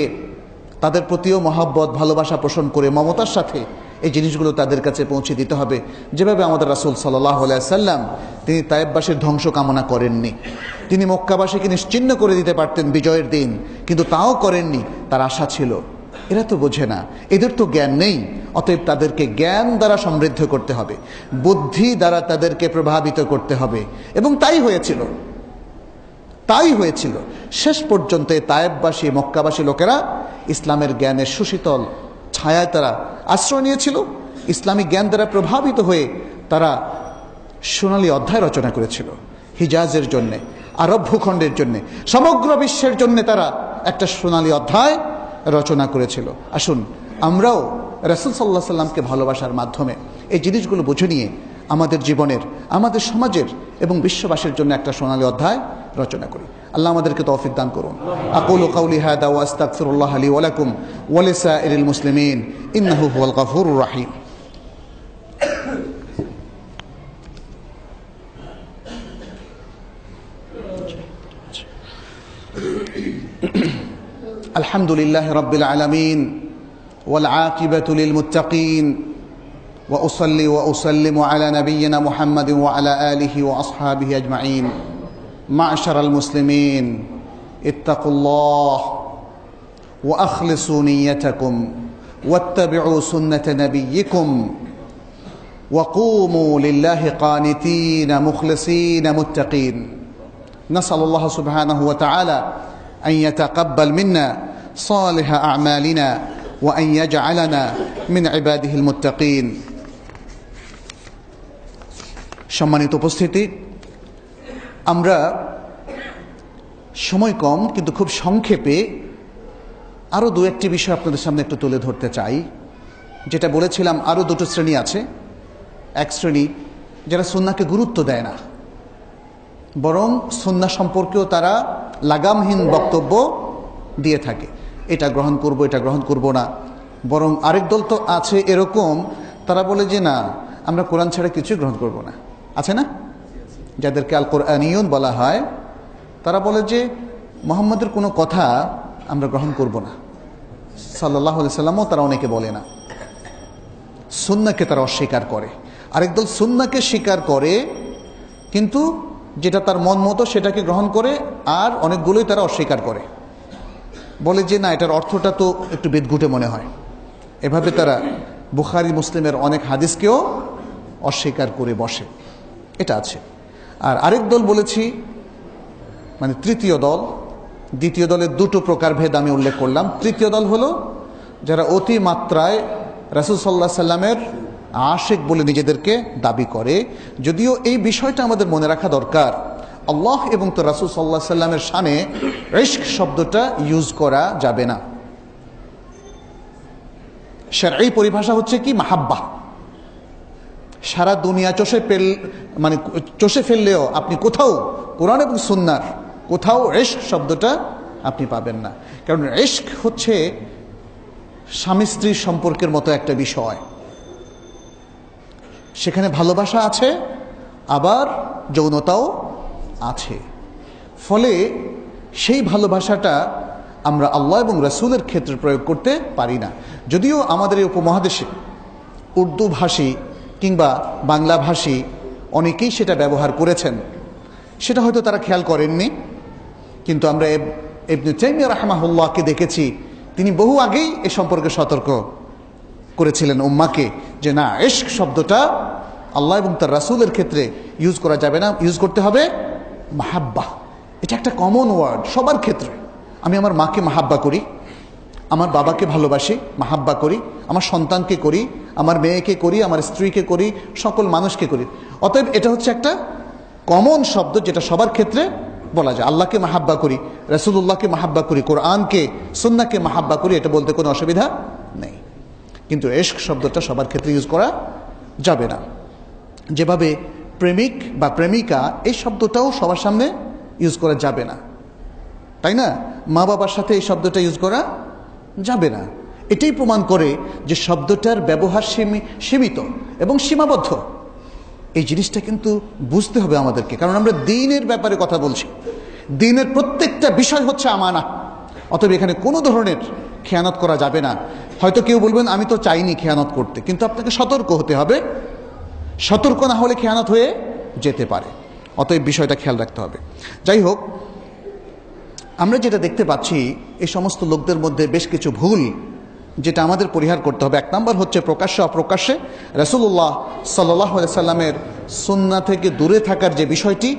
তাদের প্রতিও মহব্বত ভালোবাসা পোষণ করে মমতার সাথে এই জিনিসগুলো তাদের কাছে পৌঁছে দিতে হবে। যেভাবে আমাদের রাসূল সাল্লাল্লাহু আলাইহি সাল্লাম তিনি তায়েববাসীর ধ্বংস কামনা করেননি, তিনি মক্কাবাসীকে নিশ্চিহ্ন করে দিতে পারতেন বিজয়ের দিন, কিন্তু তাও করেননি। তার আশা ছিল এরা তো বোঝে না, এদের তো জ্ঞান নেই, অতএব তাদেরকে জ্ঞান দ্বারা সমৃদ্ধ করতে হবে, বুদ্ধি দ্বারা তাদেরকে প্রভাবিত করতে হবে। এবং তাই হয়েছিল, তাই হয়েছিল। শেষ পর্যন্ত তায়েববাসী মক্কাবাসী লোকেরা ইসলামের জ্ঞানের সুশীতল ছায়ায় তারা আশ্রয় নিয়েছিল। ইসলামিক জ্ঞান দ্বারা প্রভাবিত হয়ে তারা সোনালী অধ্যায় রচনা করেছিল হিজাজের জন্যে, আরব ভূখণ্ডের জন্যে, সমগ্র বিশ্বের জন্য তারা একটা সোনালী অধ্যায় রচনা করেছিল। আসুন আমরাও রাসূল সাল্লাল্লাহু আলাইহি সাল্লামকে ভালোবাসার মাধ্যমে এই জিনিসগুলো বুঝে নিয়ে আমাদের জীবনের, আমাদের সমাজের এবং বিশ্ববাসীর জন্য একটা সোনালী অধ্যায় রচনা করি। আল্লাহ আমাদেরকে তৌফিক দান করুন। আকুলু কাউলি হাদা ওয়া আস্তাগফিরুল্লাহ লি ওয়া লাকুম ওয়া লিসাইরিল মুসলিমিন ইন্নাহু হুয়াল গফুরুর রাহিম। আলহামদুলিল্লাহি রাব্বিল আলামিন ওয়াল আকিবাতু লিল মুত্তাকিন ওয়া উসাল্লি ওয়া উসাল্লিমু আলা নাবিয়্যিনা মুহাম্মাদিন ওয়া আলা আলিহি ওয়া আসহাবিহি আজমাইন। মা'শারাল মুসলিমিন ইত্তাকুল্লাহ ওয়া আখলিসু নিয়্যাতাকুম ওয়াত্তাবিউ সুন্নাতা নাবিয়্যিকুম ওয়া কুমু লিল্লাহি কানিতিনা মুখলিসিনা মুত্তাকিন। নাসআলুল্লাহ সুবহানাহু ওয়া তাআলা আন ইয়াতাকাব্বাল মিন্না সালিহা আ'মালিনা ওয়া আন ইয়াজআলানা মিন ইবাদিহিল মুত্তাকিন। সম্মানিত উপস্থিতি, আমরা সময় কম কিন্তু খুব সংক্ষেপে আরও দু একটি বিষয় আপনাদের সামনে একটু তুলে ধরতে চাই। যেটা বলেছিলাম, আরও দুটো শ্রেণী আছে। এক শ্রেণী যারা সুন্নাহকে গুরুত্ব দেয় না, বরং সুন্নাহ সম্পর্কেও তারা লাগামহীন বক্তব্য দিয়ে থাকে, এটা গ্রহণ করব, এটা গ্রহণ করব না। বরং আরেক দল তো আছে এরকম, তারা বলে যে না, আমরা কোরআন ছাড়া কিছুই গ্রহণ করব না। আছে না? যাদেরকে আল কোরআনিয়ুন বলা হয়, তারা বলে যে মুহাম্মদের কোনো কথা আমরা গ্রহণ করব না। সাল্লাল্লাহু আলাইহি সাল্লামও তারা অনেকে বলে না। সুন্নাহকে তারা অস্বীকার করে। আরেক দল সুন্নাহকে স্বীকার করে, কিন্তু যেটা তার মন মতো সেটাকে গ্রহণ করে, আর অনেকগুলোই তারা অস্বীকার করে, বলে যে না, এটার অর্থটা তো একটু বেদঘুটে মনে হয়। এভাবে তারা বুখারী মুসলিমের অনেক হাদিসকেও অস্বীকার করে বসে। এটা আছে। আর আরেক দল বলেছি, মানে তৃতীয় দল, দ্বিতীয় দলের দুটো প্রকারভেদ আমি উল্লেখ করলাম। তৃতীয় দল হলো যারা অতি মাত্রায় রাসূল সাল্লাল্লাহু আলাইহি সাল্লামের আশিক বলে নিজেদেরকে দাবি করে। যদিও এই বিষয়টা আমাদের মনে রাখা দরকার, আল্লাহ এবং তো রাসূল সাল্লাল্লাহু আলাইহি সাল্লামের শানে ইশক শব্দটা ইউজ করা যাবে না। শারঈ পরিভাষা হচ্ছে কি? মাহাব্বা। সারা দুনিয়া চষে ফেললেও আপনি কোথাও কোরআন এবং সুন্নাহর কোথাও ইশক শব্দটা আপনি পাবেন না। কারণ ইশক হচ্ছে স্বামী স্ত্রীর সম্পর্কের মতো একটা বিষয়। সেখানে ভালোবাসা আছে, আবার যৌনতাও আছে। ফলে সেই ভালোবাসাটা আমরা আল্লাহ এবং রাসূলের ক্ষেত্রে প্রয়োগ করতে পারি না। যদিও আমাদের এই উপমহাদেশে উর্দু ভাষী কিংবা বাংলা ভাষী অনেকেই সেটা ব্যবহার করেছেন, সেটা হয়তো তারা খেয়াল করেননি। কিন্তু আমরা ইবনে তাইমিয়া রাহিমাহুল্লাহকে দেখেছি, তিনি বহু আগেই এ সম্পর্কে সতর্ক করেছিলেন উম্মাহকে, যে না, ইশক শব্দটা আল্লাহ এবং তার রাসূলের ক্ষেত্রে ইউজ করা যাবে না, ইউজ করতে হবে মাহাব্বা। এটা একটা কমন ওয়ার্ড সবার ক্ষেত্রে। আমি আমার মাকে মাহাব্বা করি, আমার বাবাকে ভালোবাসি, মাহাব্বা করি, আমার সন্তানকে করি, আমার মেয়েকে করি, আমার স্ত্রীকে করি, সকল মানুষকে করি। অতএব এটা হচ্ছে একটা কমন শব্দ যেটা সবার ক্ষেত্রে বলা যায়। আল্লাহকে মাহাব্বা করি, রাসূলুল্লাহকে মাহাব্বা করি, কোরআনকে সুন্নাহকে মাহাব্বা করি, এটা বলতে কোনো অসুবিধা নেই। কিন্তু ইশক শব্দটা সবার ক্ষেত্রে ইউজ করা যাবে না। যেভাবে প্রেমিক বা প্রেমিকা, এই শব্দটাও সবার সামনে ইউজ করা যাবে না, তাই না? মা বাবার সাথে এই শব্দটা ইউজ করা যাবে না। এটাই প্রমাণ করে যে শব্দটার ব্যবহার সীমিত এবং সীমাবদ্ধ। এই জিনিসটা কিন্তু বুঝতে হবে আমাদেরকে, কারণ আমরা দ্বীনের ব্যাপারে কথা বলছি। দ্বীনের প্রত্যেকটা বিষয় হচ্ছে আমানা, অতএব এখানে কোনো ধরনের খেয়ানত করা যাবে না। হয়তো কেউ বলবেন আমি তো চাইনি খেয়ানত করতে, কিন্তু আপনাকে সতর্ক হতে হবে, সতর্ক না হলে খেয়ানত হয়ে যেতে পারে। অতএব বিষয়টা খেয়াল রাখতে হবে। যাই হোক, আমরা যেটা দেখতে পাচ্ছি এই সমস্ত লোকদের মধ্যে বেশ কিছু ভুল যেটা আমাদের পরিহার করতে হবে। এক নম্বর হচ্ছে প্রকাশ্যে অপ্রকাশ্যে রাসূলুল্লাহ সাল্লাল্লাহু আলাইহি সাল্লামের সুন্নাহ থেকে দূরে থাকার যে বিষয়টি,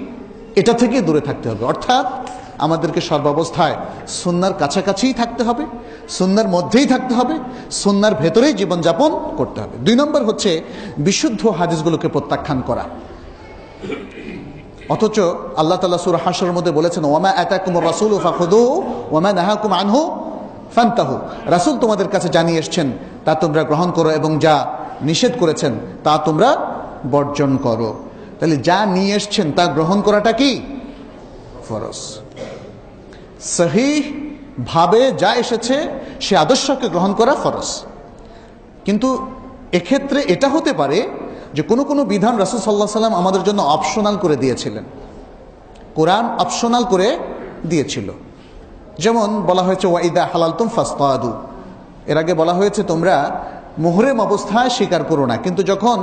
এটা থেকে দূরে থাকতে হবে। অর্থাৎ আমাদেরকে সর্বাবস্থায় সুন্নাহর কাছাকাছিই থাকতে হবে, সুন্নাহর মধ্যেই থাকতে হবে, সুন্নাহর ভেতরেই জীবনযাপন করতে হবে। 2 নম্বর হচ্ছে বিশুদ্ধ হাদিসগুলোকে প্রত্যাখ্যান করা। অথচ আল্লাহ তাআলা সূরা হাশরের মধ্যে বলেছেন, ওয়ামা আতাকুমুর রাসূলু ফাখুযুহু ওয়ামা নাহাকুম আনহু ফান্তাহু। রাসূল তোমাদের কাছে জানিয়ে এসেছেন তা তোমরা গ্রহণ করো, এবং যা নিষেধ করেছেন তা তোমরা বর্জন করো। তাহলে যা নিয়ে এসেছেন তা গ্রহণ করাটা কি ফরজ। সহিহ ভাবে যা এসেছে সে আদর্শকে গ্রহণ করা ফরজ। কিন্তু এক্ষেত্রে এটা হতে পারে যে কোনো কোনো বিধান রাসূল সাল্লাল্লাহু আলাইহি সাল্লাম আমাদের জন্য অপশনাল করে দিয়েছিলেন। কোরআন অপশনাল করে দিয়েছিল। যেমন বলা হয়েছে ওয়াইদা হালালতুম ফাসতাদু, এর আগে বলা হয়েছে তোমরা মুহরিম অবস্থায় শিকার করো না, কিন্তু যখন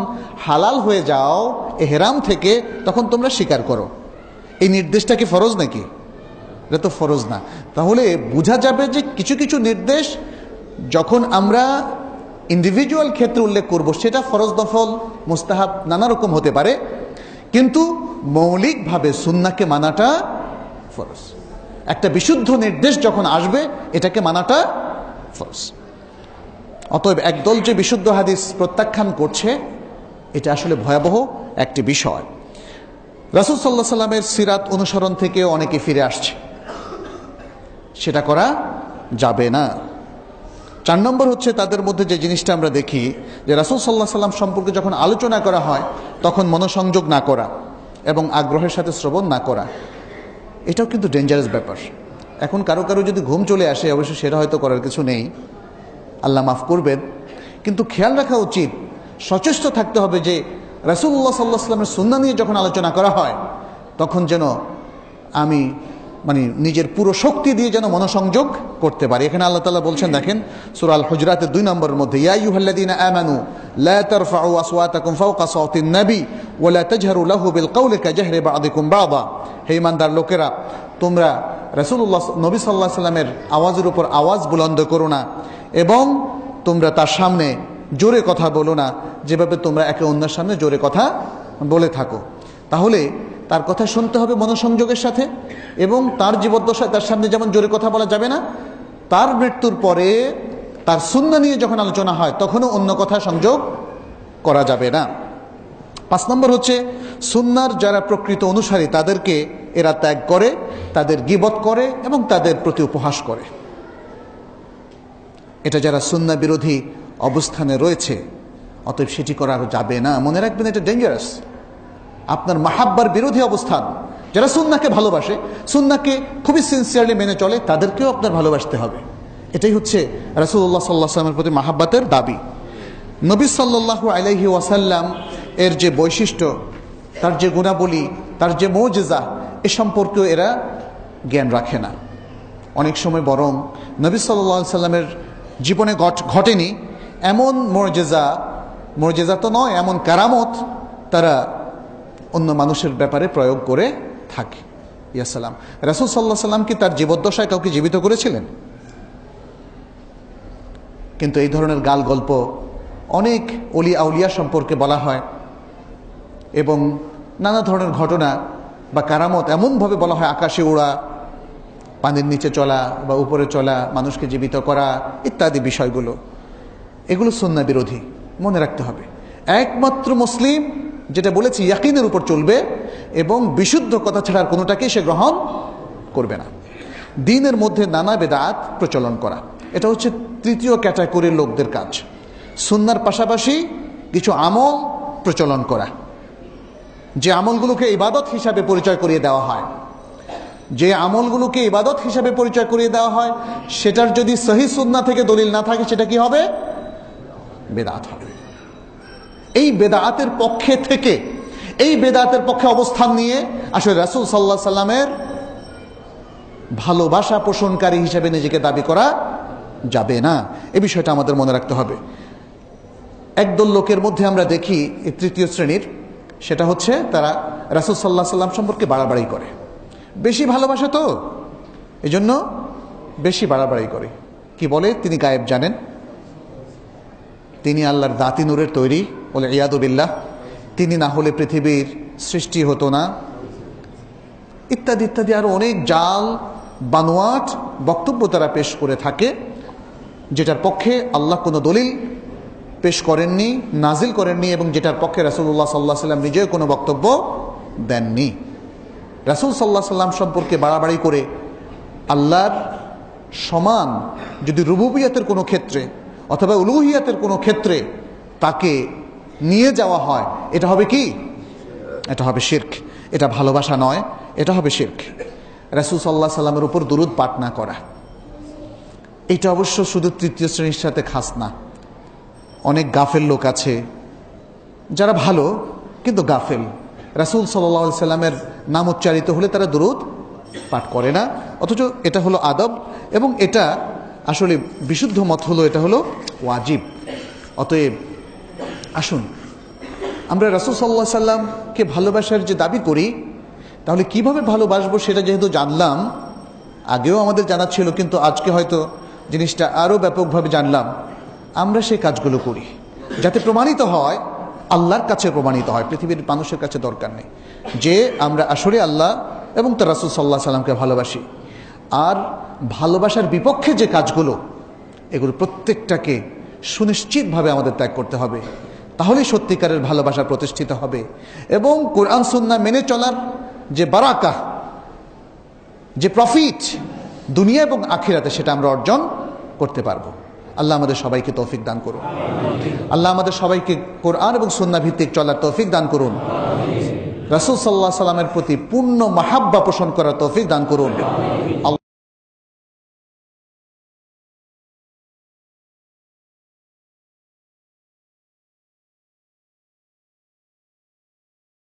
হালাল হয়ে যাও এহরাম থেকে তখন তোমরা শিকার করো। এই নির্দেশটা কি ফরজ নাকি? এটা তো ফরজ না। তাহলে বোঝা যাবে যে কিছু কিছু নির্দেশ যখন আমরা ইন্ডিভিজুয়াল ক্ষেত্রে উল্লেখ করব সেটা ফরজ, নফল, মুস্তাহাব নানা রকম হতে পারে, কিন্তু মৌলিকভাবে সুন্নাহকে মানাটা ফরজ। একটা বিশুদ্ধ নির্দেশ যখন আসবে এটাকে মানাটা ফরজ। অতএব একদল যে বিশুদ্ধ হাদিস প্রত্যাখ্যান করছে এটা আসলে ভয়াবহ একটি বিষয়। রাসূল সাল্লাল্লাহু আলাইহি সাল্লামের সিরাত অনুসরণ থেকে অনেকে ফিরে আসছে, সেটা করা যাবে না। 4 নম্বর হচ্ছে তাদের মধ্যে যে জিনিসটা আমরা দেখি যে রাসূল সাল্লাল্লাহু আলাইহি সাল্লাম সম্পর্কে যখন আলোচনা করা হয় তখন মনোসংযোগ না করা এবং আগ্রহের সাথে শ্রবণ না করা, এটাও কিন্তু ডেঞ্জারাস ব্যাপার। এখন কারো কারো যদি ঘুম চলে আসে অবশ্য সেটা হয়তো করার কিছু নেই, আল্লাহ মাফ করবেন, কিন্তু খেয়াল রাখা উচিত, সচেষ্ট থাকতে হবে যে রাসূলুল্লাহ সাল্লাল্লাহু আলাইহি সাল্লামের সুন্নাহ নিয়ে যখন আলোচনা করা হয় তখন যেন আমি নিজের পুরো শক্তি দিয়ে যেন মনোসংযোগ করতে পারি। এখানে আল্লাহ তাআলা বলছেন, দেখেন সূরা আল হুজরাতের 2 নম্বরের মধ্যে, ইয়া আইয়ুহাল্লাযীনা আমানু লা তারফাউ আসওয়াতাকুম ফাওকা সাওতিন নবী ওয়া লা তাজহারু লাহু বিল কাওলি কাজাহরি বা'দিকুম বা'দা। হে ঈমানদার লোকেরা, তোমরা রাসূলুল্লাহ নবী সাল্লাল্লাহু আলাইহি সাল্লামের আওয়াজের উপর আওয়াজ বুলন্দ করো না এবং তোমরা তার সামনে জোরে কথা বলো না যেভাবে তোমরা একে অন্যের সামনে জোরে কথা বলে থাকো। তাহলে তার কথা শুনতে হবে মনোসংযোগের সাথে, এবং তার জীবদ্দশায় তার সামনে যেমন জোরে কথা বলা যাবে না, তার মৃত্যুর পরে তার সুন্নাহ নিয়ে যখন আলোচনা হয় তখনও অন্য কথা সংযোগ করা যাবে না। 5 নম্বর হচ্ছে সুন্নাহর যারা প্রকৃত অনুসারী তাদেরকে এরা ত্যাগ করে, তাদের গীবত করে এবং তাদের প্রতি উপহাস করে। এটা যারা সুন্নাহ বিরোধী অবস্থানে রয়েছে, অতএব সেটি করা যাবে না। মনে রাখবেন এটা ডেঞ্জারাস। আপনার মাহাব্বার বিরোধী অবস্থান, যারা সুন্নাহকে ভালোবাসে, সুন্নাহকে খুবই সিনসিয়ারলি মেনে চলে, তাদেরকেও আপনার ভালোবাসতে হবে। এটাই হচ্ছে রাসূলুল্লাহ সাল্লাল্লাহু আলাইহি ওয়াসাল্লামের প্রতি মাহাব্বাতের দাবি। নবী সাল্লাল্লাহু আলাইহি ওয়াসাল্লাম এর যে বৈশিষ্ট্য, তার যে গুণাবলী, তার যে মুজিজা, এ সম্পর্কেও এরা জ্ঞান রাখে না। অনেক সময় বরং নবী সাল্লাল্লাহু আলাইহি ওয়াসাল্লামের জীবনে ঘটেনি এমন মুজিজা তো নয়, এমন কারামত তারা অন্য মানুষের ব্যাপারে প্রয়োগ করে থাকে। ইয়াসালাম, রাসূল সাল্লাল্লাহু আলাইহি ওয়াসাল্লাম কি তার জীবদ্দশায় কাউকে জীবিত করেছিলেন? কিন্তু এই ধরনের গাল গল্প অনেক ওলি আউলিয়া সম্পর্কে বলা হয়, এবং নানা ধরনের ঘটনা বা কারামত এমনভাবে বলা হয়, আকাশে ওড়া, পানির নিচে চলা বা উপরে চলা, মানুষকে জীবিত করা ইত্যাদি বিষয়গুলো, এগুলো সুন্নাহ বিরোধী। মনে রাখতে হবে, একমাত্র মুসলিম যেটা বলেছি ইয়াকিনের উপর চলবে এবং বিশুদ্ধ কথা ছাড়া কোনোটাকেই সে গ্রহণ করবে না। দ্বীনের মধ্যে নানা বেদাত প্রচলন করা, এটা হচ্ছে তৃতীয় ক্যাটাগরির লোকদের কাজ। সুন্নাহর পাশাপাশি কিছু আমল প্রচলন করা, যে আমলগুলোকে ইবাদত হিসাবে পরিচয় করিয়ে দেওয়া হয়, যে আমলগুলোকে ইবাদত হিসাবে পরিচয় করিয়ে দেওয়া হয়, সেটার যদি সহিহ সুন্নাহ থেকে দলিল না থাকে, সেটা কি হবে? বেদাত হবে। এই বেদাতের পক্ষে থেকে, এই বেদাতের পক্ষে অবস্থান নিয়ে আসলে রাসূল সাল্লাল্লাহু আলাইহি সাল্লামের ভালোবাসা পোষণকারী হিসেবে নিজেকে দাবি করা যাবে না। এই বিষয়টা আমাদের মনে রাখতে হবে। একদল লোকের মধ্যে আমরা দেখি, এই তৃতীয় শ্রেণীর, সেটা হচ্ছে তারা রাসূল সাল্লাল্লাহু আলাইহি সাল্লাম সম্পর্কে বাড়াবাড়ি করে। বেশি ভালোবাসে তো, এই জন্য বেশি বাড়াবাড়ি করে। কি বলে? তিনি গায়েব জানেন, তিনি আল্লাহর দাতি নূরের তৈরি, বলে ইয়াদু বিল্লাহ, তিনি না হলে পৃথিবীর সৃষ্টি হতো না, ইত্যাদি ইত্যাদি আরো অনেক জাল বানোয়াট বক্তব্য তারা পেশ করে থাকে, যেটার পক্ষে আল্লাহ কোনো দলিল পেশ করেননি, নাজিল করেননি, এবং যেটার পক্ষে রাসূলুল্লাহ সাল্লাল্লাহু আলাইহি ওয়াসাল্লাম নিজেও কোনো বক্তব্য দেননি। রাসূল সাল্লাল্লাহু আলাইহি ওয়াসাল্লাম সম্পর্কে বাড়াবাড়ি করে আল্লাহর সমান যদি রুবুবিয়তের কোনো ক্ষেত্রে অথবা উলুহিয়াতের কোনো ক্ষেত্রে তাকে নিয়ে যাওয়া হয়, এটা হবে কি? এটা হবে শিরক। এটা ভালোবাসা নয়, এটা হবে শিরক। রাসূল সাল্লাল্লাহু আলাইহি ওয়াসাল্লামের উপর দুরূদ পাঠ না করা, এটা অবশ্য শুধু তৃতীয় শ্রেণীর সাথে খাস না। অনেক গাফেল লোক আছে যারা ভালো কিন্তু গাফেল। রাসূল সাল্লাল্লাহু আলাইহি সাল্লামের নাম উচ্চারিত হলে তারা দুরূদ পাঠ করে না, অথচ এটা হলো আদব, এবং এটা আসলে বিশুদ্ধ মত হলো এটা হলো ওয়াজিব। অতএব আসুন আমরা রাসূল সাল্লাল্লাহু আলাইহি সাল্লামকে ভালোবাসার যে দাবি করি, তাহলে কিভাবে ভালোবাসবো সেটা যেহেতু জানলাম, আগেও আমাদের জানা ছিল, কিন্তু আজকে হয়তো জিনিসটা আরও ব্যাপকভাবে জানলাম। আমরা সেই কাজগুলো করি যাতে প্রমাণিত হয়, আল্লাহর কাছে প্রমাণিত হয়, পৃথিবীর মানুষের কাছে দরকার নেই, যে আমরা আসলে আল্লাহ এবং তার রাসূল সাল্লাল্লাহু আলাইহি সাল্লামকে ভালোবাসি। আর ভালোবাসার বিপক্ষে যে কাজগুলো, এগুলো প্রত্যেকটাকে সুনিশ্চিতভাবে আমাদের ত্যাগ করতে হবে। তাহলেই সত্যিকারের ভালোবাসা প্রতিষ্ঠিত হবে, এবং কোরআন সুন্নাহ মেনে চলার যে বারাকা, যে প্রফিট দুনিয়া এবং আখিরাতে, সেটা আমরা অর্জন করতে পারবো। আল্লাহ আমাদের সবাইকে তৌফিক দান করুন। আল্লাহ আমাদের সবাইকে কোরআন এবং সুন্নাহ ভিত্তিক চলার তৌফিক দান করুন। রাসূল সাল্লাল্লাহু আলাইহি সাল্লামের প্রতি পূর্ণ মাহাব্বা পোষণ করার তৌফিক দান করুন।